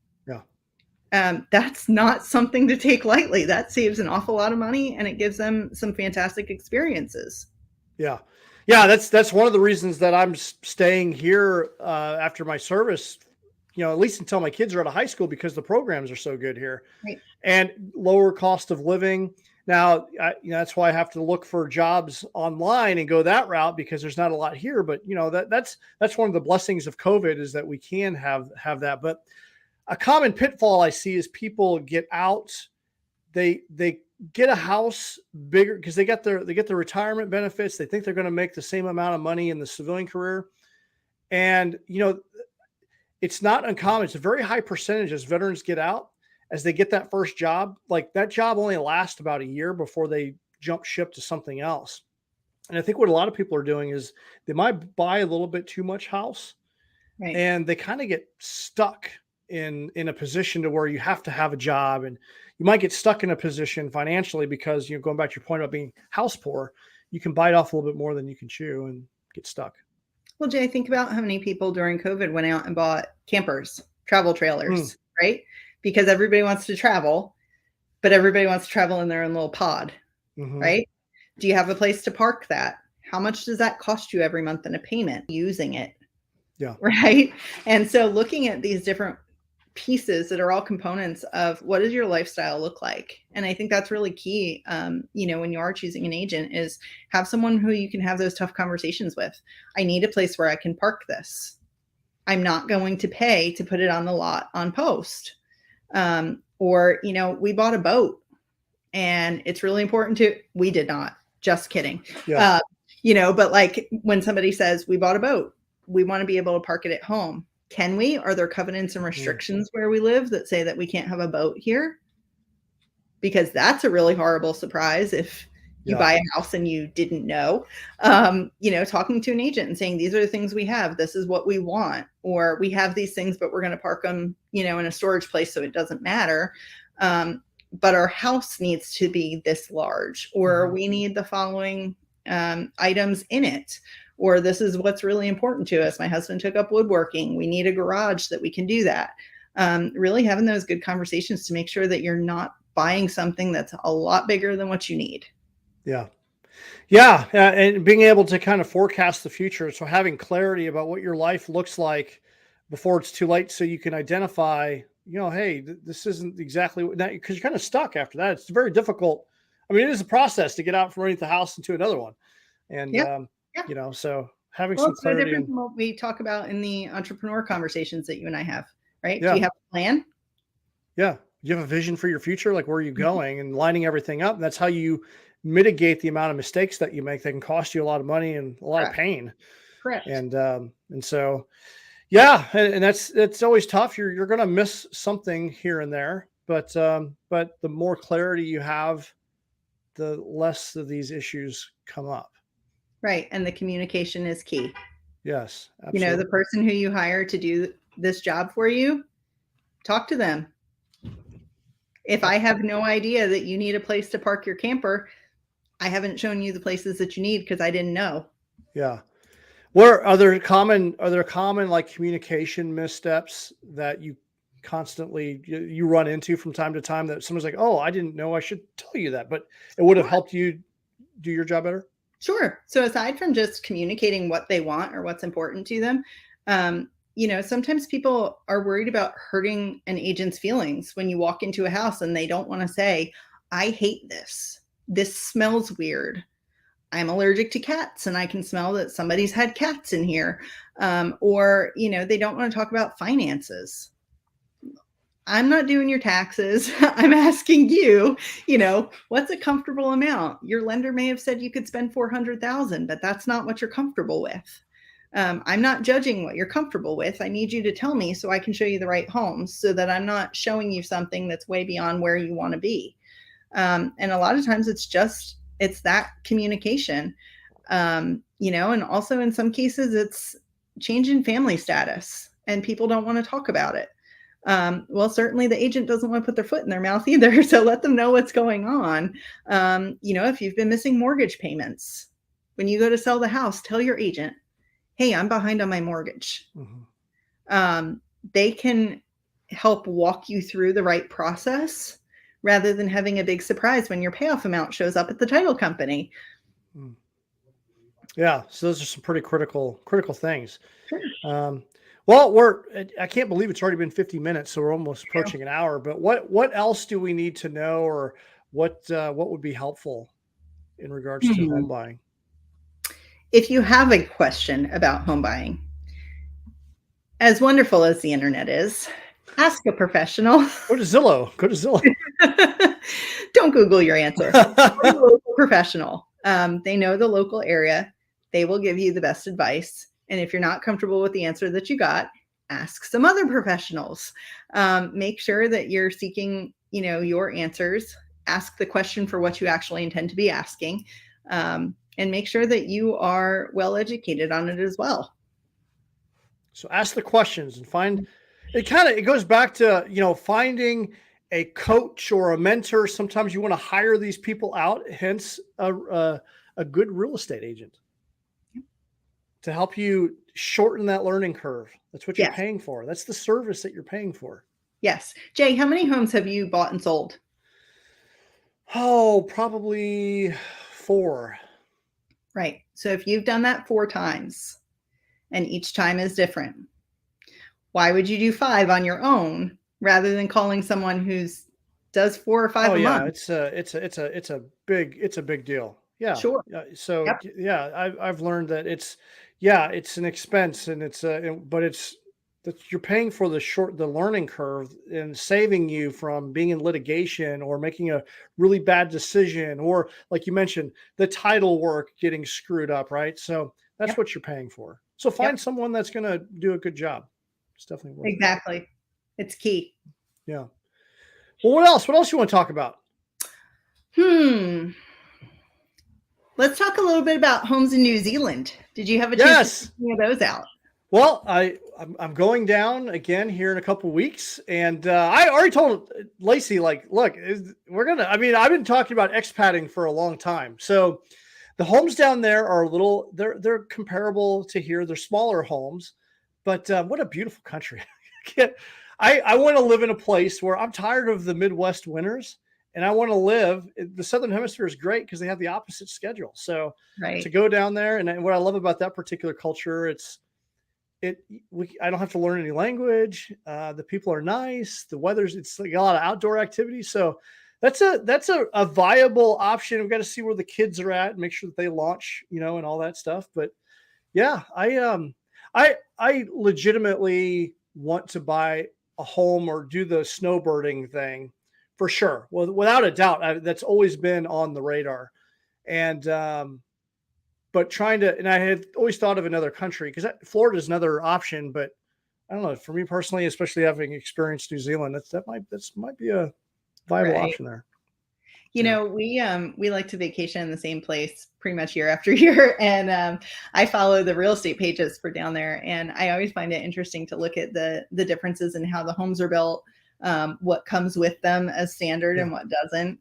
That's not something to take lightly. That saves an awful lot of money, and it gives them some fantastic experiences. Yeah. That's one of the reasons that I'm staying here after my service, at least until my kids are out of high school, because the programs are so good here, right, and lower cost of living. Now, that's why I have to look for jobs online and go that route, because there's not a lot here. But that's one of the blessings of COVID, is that we can have that. But a common pitfall I see is people get out, they get a house bigger because they get the retirement benefits. They think they're going to make the same amount of money in the civilian career. And, it's not uncommon. It's a very high percentage as veterans get out, as they get that first job, like that job only lasts about a year before they jump ship to something else. And I think what a lot of people are doing is they might buy a little bit too much house, right, and they kind of get stuck in a position to where you have to have a job, and you might get stuck in a position financially because, going back to your point about being house poor, you can bite off a little bit more than you can chew and get stuck. Well, Jay, think about how many people during COVID went out and bought campers, travel trailers, right? Because everybody wants to travel, but everybody wants to travel in their own little pod, right? Do you have a place to park that? How much does that cost you every month in a payment using it? Yeah. Right. And so looking at these different pieces that are all components of what does your lifestyle look like? And I think that's really key. When you are choosing an agent, is have someone who you can have those tough conversations with. I need a place where I can park this. I'm not going to pay to put it on the lot on post. Or, we bought a boat and it's really important we did not, just kidding. Yeah. But like when somebody says we bought a boat, we want to be able to park it at home. Can we? Are there covenants and restrictions where we live that say that we can't have a boat here? Because that's a really horrible surprise if you buy a house and you didn't know. Talking to an agent and saying, these are the things we have, this is what we want, or we have these things, but we're going to park them, in a storage place so it doesn't matter. But our house needs to be this large, or we need the following items in it, or this is what's really important to us. My husband took up woodworking. We need a garage that we can do that. Really having those good conversations to make sure that you're not buying something that's a lot bigger than what you need. Yeah. Yeah. And being able to kind of forecast the future. So having clarity about what your life looks like before it's too late, so you can identify, hey, this isn't exactly what, because you're kind of stuck after that. It's very difficult. I mean, it is a process to get out from underneath the house into another one. And, so having some clarity. It's no different than what we talk about in the entrepreneur conversations that you and I have, right? Yeah. Do you have a plan? Yeah. You have a vision for your future, like where are you going, and lining everything up. That's how you mitigate the amount of mistakes that you make that can cost you a lot of money and a lot of pain. Correct. And so, yeah. And that's always tough. You're going to miss something here and there, but the more clarity you have, the less of these issues come up. Right. And the communication is key. Yes. Absolutely. The person who you hire to do this job for you, talk to them. If I have no idea that you need a place to park your camper, I haven't shown you the places that you need because I didn't know. Yeah. Where are there common like communication missteps that you constantly you run into from time to time that someone's like, oh, I didn't know, I should tell you that, but it would have helped you do your job better? Sure. So aside from just communicating what they want or what's important to them, sometimes people are worried about hurting an agent's feelings when you walk into a house and they don't want to say, I hate this. This smells weird. I'm allergic to cats and I can smell that somebody's had cats in here. Or they don't want to talk about finances. I'm not doing your taxes. I'm asking you, what's a comfortable amount? Your lender may have said you could spend $400,000, but that's not what you're comfortable with. I'm not judging what you're comfortable with. I need you to tell me so I can show you the right homes, so that I'm not showing you something that's way beyond where you want to be. And a lot of times it's that communication, and also in some cases it's change in family status and people don't want to talk about it. Well, certainly the agent doesn't want to put their foot in their mouth either. So let them know what's going on. If you've been missing mortgage payments, when you go to sell the house, tell your agent, hey, I'm behind on my mortgage. They can help walk you through the right process rather than having a big surprise when your payoff amount shows up at the title company. Yeah. So those are some pretty critical things. Sure. Well, I can't believe it's already been 50 minutes, so we're almost approaching an hour, but what else do we need to know, or what would be helpful in regards to home buying? If you have a question about home buying, as wonderful as the internet is, ask a professional. Go to Zillow. Don't Google your answer. Go to a local professional. They know the local area. They will give you the best advice. And if you're not comfortable with the answer that you got, ask some other professionals. Make sure that you're seeking, your answers. Ask the question for what you actually intend to be asking. And make sure that you are well educated on it as well. So ask the questions and find it. It goes back to, finding a coach or a mentor. Sometimes you want to hire these people out, hence a good real estate agent to help you shorten that learning curve. That's what you're paying for. That's the service that you're paying for. Yes. Jay, how many homes have you bought and sold? Oh, probably 4. Right. So if you've done that 4 times and each time is different, why would you do 5 on your own rather than calling someone who's does 4 or 5 a month? It's a big deal. Yeah. Sure. So I've learned that it's an expense, and but it's that you're paying for the learning curve and saving you from being in litigation or making a really bad decision, or like you mentioned, the title work getting screwed up, right? So that's Yep. what you're paying for. So find Yep. someone that's going to do a good job. It's definitely worth it. Exactly. It's key. Yeah. Well, what else? What else you want to talk about? Let's talk a little bit about homes in New Zealand. Did you have a chance to Yes. check any of those out? Well, I'm going down again here in a couple of weeks, and I already told Lacey, like, look, we're gonna. I mean, I've been talking about expatting for a long time. So the homes down there are a little. They're comparable to here. They're smaller homes, but what a beautiful country. I want to live in a place where I'm tired of the Midwest winters, and I want to live. The Southern Hemisphere is great because they have the opposite schedule. So Right. to go down there, and what I love about that particular culture, I don't have to learn any language. The people are nice. The weather's, it's like a lot of outdoor activities. So that's a viable option. We've got to see where the kids are at and make sure that they launch, and all that stuff. But yeah, I legitimately want to buy a home or do the snowbirding thing for sure. Well, without a doubt, that's always been on the radar. And but and I had always thought of another country because Florida is another option, but I don't know. For me personally, especially having experienced New Zealand, that might be a viable option there. We like to vacation in the same place pretty much year after year, and I follow the real estate pages for down there, and I always find it interesting to look at the differences in how the homes are built, what comes with them as standard and what doesn't.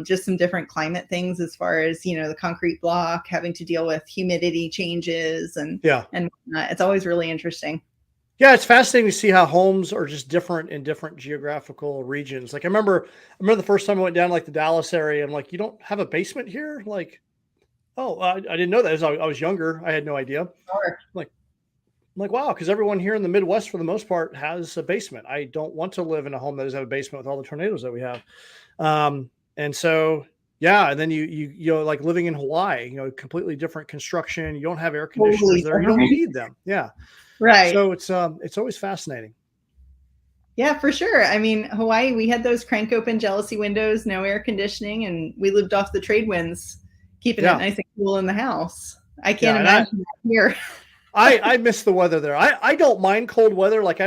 Just some different climate things as far as, the concrete block, having to deal with humidity changes and whatnot. It's always really interesting. Yeah, it's fascinating to see how homes are just different in different geographical regions. Like I remember the first time I went down like the Dallas area. I'm like, you don't have a basement here? Like, oh, I didn't know that. As I was younger, I had no idea. Sure. I'm like, wow, because everyone here in the Midwest, for the most part, has a basement. I don't want to live in a home that doesn't have a basement with all the tornadoes that we have. And so, yeah, and then you like living in Hawaii, completely different construction. You don't have air conditioners there. You don't need them. Yeah. Right. So it's always fascinating. Yeah, for sure. I mean, Hawaii, we had those crank open jealousy windows, no air conditioning, and we lived off the trade winds, keeping it nice and cool in the house. I can't imagine that here. I miss the weather there. I don't mind cold weather. Like I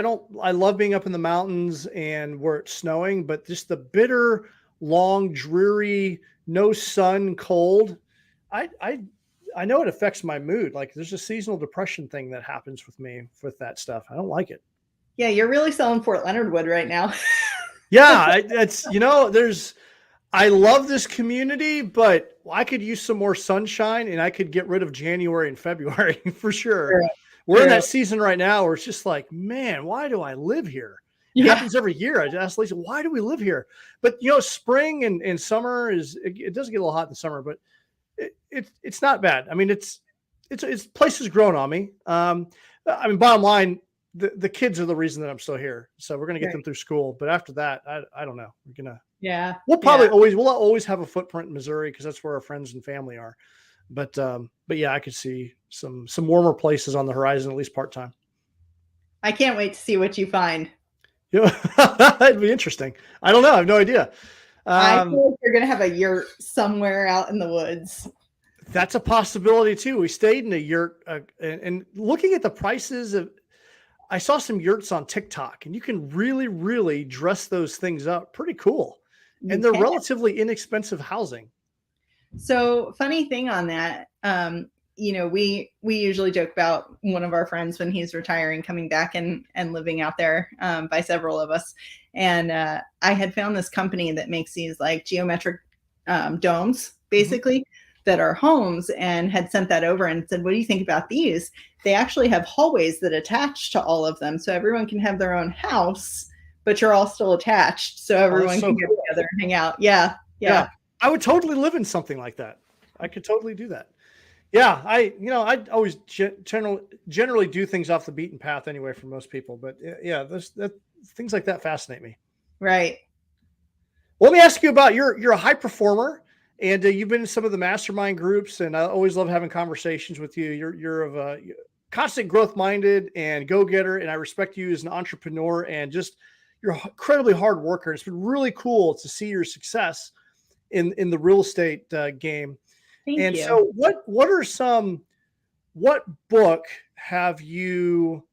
love being up in the mountains and where it's snowing, but just the bitter, long, dreary, no sun, cold. I know it affects my mood. Like there's a seasonal depression thing that happens with me with that stuff. I don't like it. Yeah, you're really selling Fort Leonard Wood right now. Yeah, I love this community, but I could use some more sunshine and I could get rid of January and February for sure. Sure. We're in that season right now where it's just like, man, why do I live here? It happens every year. I just ask Lisa, why do we live here? But spring and summer it does get a little hot in the summer, but it's not bad. I mean, it's places grown on me. I mean, bottom line, the kids are the reason that I'm still here. So we're going to get them through school. But after that, I don't know. We're going to, we'll always have a footprint in Missouri because that's where our friends and family are. But yeah, I could see some warmer places on the horizon, at least part-time. I can't wait to see what you find. That'd be interesting. I don't know. I have no idea. I feel like you're going to have a yurt somewhere out in the woods. That's a possibility too. We stayed in a yurt and looking at the prices I saw some yurts on TikTok and you can really, really dress those things up pretty cool. And they're relatively inexpensive housing. So funny thing on that, we usually joke about one of our friends when he's retiring, coming back and living out there by several of us. And I had found this company that makes these like geometric domes, basically, that are homes, and had sent that over and said, what do you think about these? They actually have hallways that attach to all of them. So everyone can have their own house, but you're all still attached. So everyone can get together and hang out. Yeah. I would totally live in something like that. I could totally do that. Yeah. I always generally do things off the beaten path anyway for most people, but yeah, things like that fascinate me. Right. Well, let me ask you about, you're a high performer. And you've been in some of the mastermind groups, and I always love having conversations with you. You're of constant growth minded and go getter. And I respect you as an entrepreneur and just you're incredibly hard worker. It's been really cool to see your success in the real estate game. Thank And you. so what book have you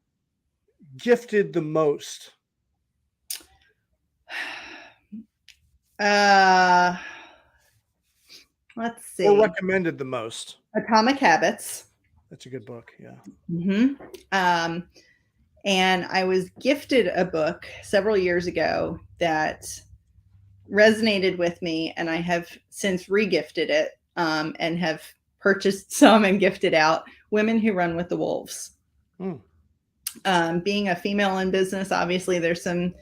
gifted the most? Let's see. Or recommended the most? Atomic Habits. That's a good book. Yeah. And I was gifted a book several years ago that resonated with me, and I have since regifted it and have purchased some and gifted out. Women Who Run with the Wolves. Being a female in business, obviously there's some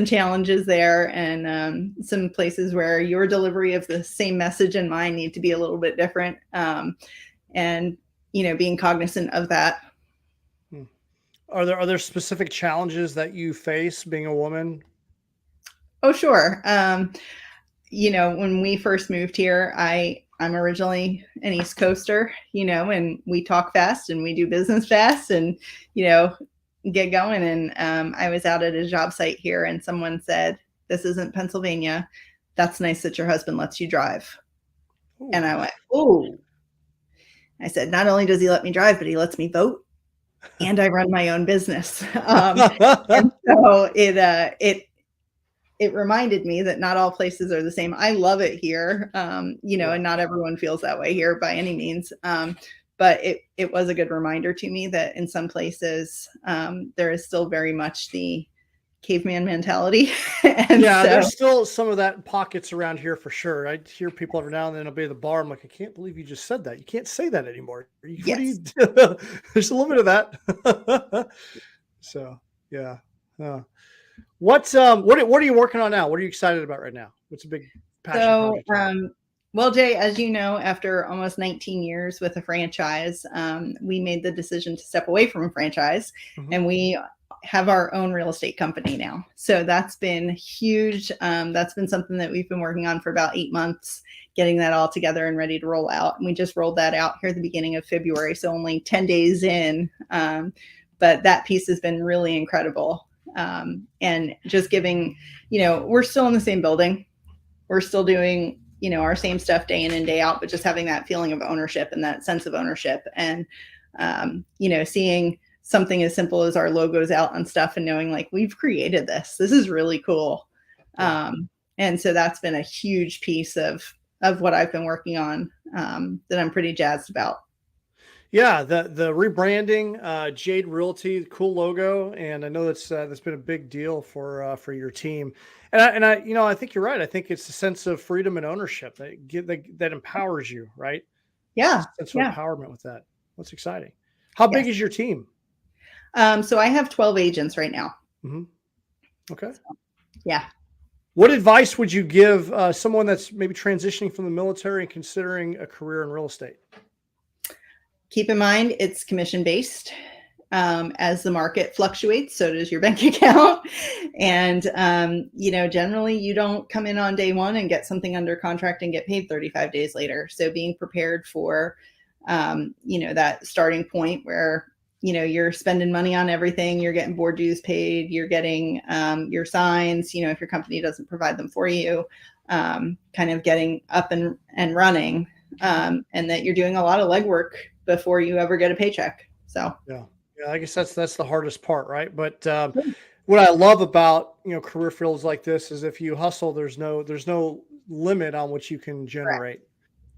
challenges there, and some places where your delivery of the same message and mine need to be a little bit different, and being cognizant of that. Are there specific challenges that you face being a woman? Oh, sure. When we first moved here, I'm originally an East Coaster, and we talk fast and we do business fast and, get going. And I was out at a job site here and someone said, "This isn't Pennsylvania. That's nice that your husband lets you drive." Ooh. And I went, "Oh." I said, "Not only does he let me drive, but he lets me vote and I run my own business." And so it reminded me that not all places are the same. I love it here, and not everyone feels that way here by any means. But it was a good reminder to me that in some places there is still very much the caveman mentality. And there's still some of that in pockets around here for sure. I hear people every now and then. I'll be at the bar. I'm like, I can't believe you just said that. You can't say that anymore. Yes. There's a little bit of that. So yeah. What are you working on now? What are you excited about right now? What's a big passion project? Well, Jay, as you know, after almost 19 years with a franchise, we made the decision to step away from a franchise, and we have our own real estate company now. So that's been huge. That's been something that we've been working on for about 8 months, getting that all together and ready to roll out. And we just rolled that out here at the beginning of February, so only 10 days in. But that piece has been really incredible. And just giving, we're still in the same building. We're still doing, our same stuff day in and day out, but just having that feeling of ownership and that sense of ownership and, seeing something as simple as our logos out on stuff and knowing like we've created this. This is really cool. And so that's been a huge piece of what I've been working on that I'm pretty jazzed about. Yeah, the rebranding, Jade Realty, cool logo, and I know that's been a big deal for your team. And I think you're right. I think it's a sense of freedom and ownership that empowers you, right? Yeah, sense of empowerment with that. That's exciting. How big is your team? So I have 12 agents right now. Okay. So, yeah. What advice would you give someone that's maybe transitioning from the military and considering a career in real estate? Keep in mind, it's commission-based. As the market fluctuates, so does your bank account. And, generally you don't come in on day one and get something under contract and get paid 35 days later. So being prepared for, that starting point where, you're spending money on everything, you're getting board dues paid, you're getting your signs, if your company doesn't provide them for you, kind of getting up and running, and that you're doing a lot of legwork before you ever get a paycheck. So yeah, I guess that's the hardest part, right? But what I love about career fields like this is if you hustle, there's no limit on what you can generate.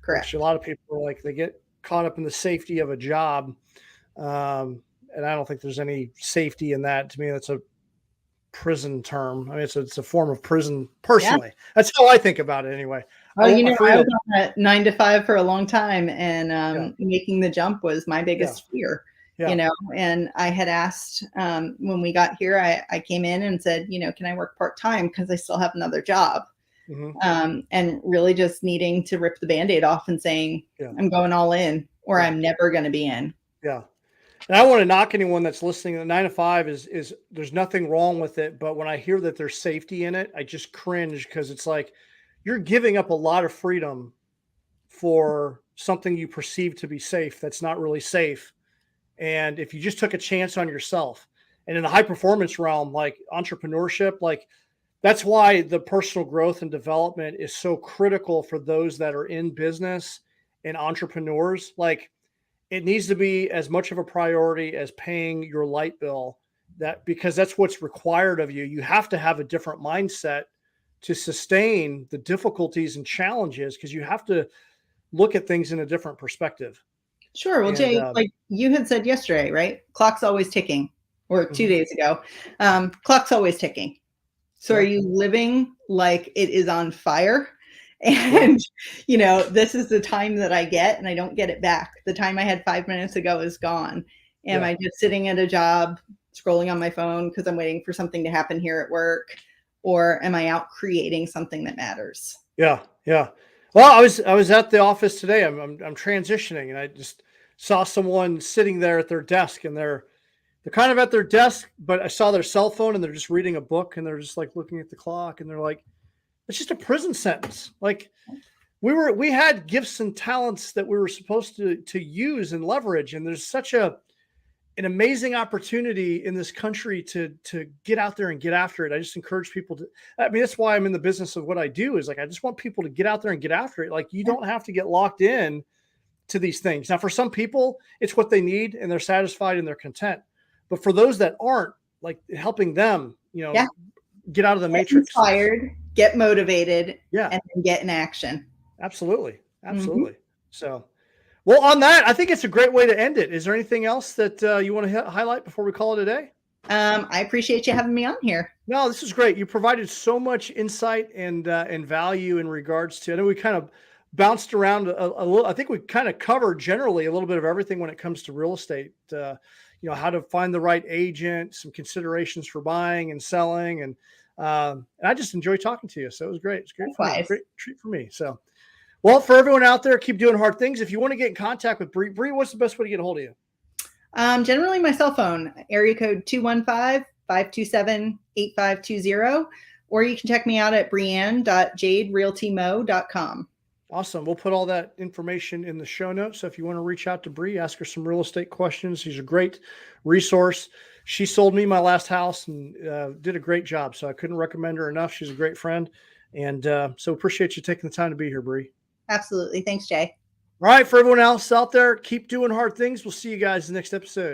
Correct. A lot of people are like they get caught up in the safety of a job, and I don't think there's any safety in that. To me, that's a prison term. I mean, it's a form of prison. Personally, that's how I think about it. Anyway. Oh, I was on that 9 to 5 for a long time, and making the jump was my biggest fear. And I had asked when we got here, I came in and said, can I work part-time because I still have another job, and really just needing to rip the Band-Aid off and saying, I'm going all in, or I'm never going to be in. Yeah. And I don't want to knock anyone that's listening. The 9 to 5 is there's nothing wrong with it. But when I hear that there's safety in it, I just cringe because it's like you're giving up a lot of freedom for something you perceive to be safe that's not really safe. And if you just took a chance on yourself, and in the high performance realm, like entrepreneurship, like that's why the personal growth and development is so critical for those that are in business and entrepreneurs. Like it needs to be as much of a priority as paying your light bill, that because that's what's required of you. You have to have a different mindset to sustain the difficulties and challenges, because you have to look at things in a different perspective. Sure. Well, And Jay, like you had said yesterday, right? Clock's always ticking, or 2 days ago. Clock's always ticking. So are you living like it is on fire? And, this is the time that I get and I don't get it back. The time I had 5 minutes ago is gone. Am I just sitting at a job, scrolling on my phone because I'm waiting for something to happen here at work? Or am I out creating something that matters? Yeah. Well, I was at the office today. I'm transitioning, and I just saw someone sitting there at their desk, and they're kind of at their desk, but I saw their cell phone and they're just reading a book, and they're just like looking at the clock, and they're like, it's just a prison sentence. Like we had gifts and talents that we were supposed to use and leverage. And there's such an amazing opportunity in this country to get out there and get after it. I just encourage people to, I mean, that's why I'm in the business of what I do, is like, I just want people to get out there and get after it. Like you don't have to get locked in to these things. Now, for some people, it's what they need and they're satisfied and they're content. But for those that aren't, like helping them, get out of the matrix. Inspired, get motivated, and then get in action. Absolutely. So, well, on that, I think it's a great way to end it. Is there anything else that you want to highlight before we call it a day? I appreciate you having me on here. No, this is great. You provided so much insight and value in regards to, I know we kind of bounced around a little. I think we kind of covered generally a little bit of everything when it comes to real estate, how to find the right agent, some considerations for buying and selling. And I just enjoy talking to you. So it was great. It's great for me. Great treat for me. So, well, for everyone out there, keep doing hard things. If you want to get in contact with Bree, what's the best way to get a hold of you? Generally my cell phone, area code 215-527-8520, or you can check me out at brianne.jaderealtymo.com. Awesome. We'll put all that information in the show notes. So if you want to reach out to Bree, ask her some real estate questions. She's a great resource. She sold me my last house and did a great job. So I couldn't recommend her enough. She's a great friend. And so appreciate you taking the time to be here, Bree. Absolutely. Thanks, Jay. All right. For everyone else out there, keep doing hard things. We'll see you guys in the next episode.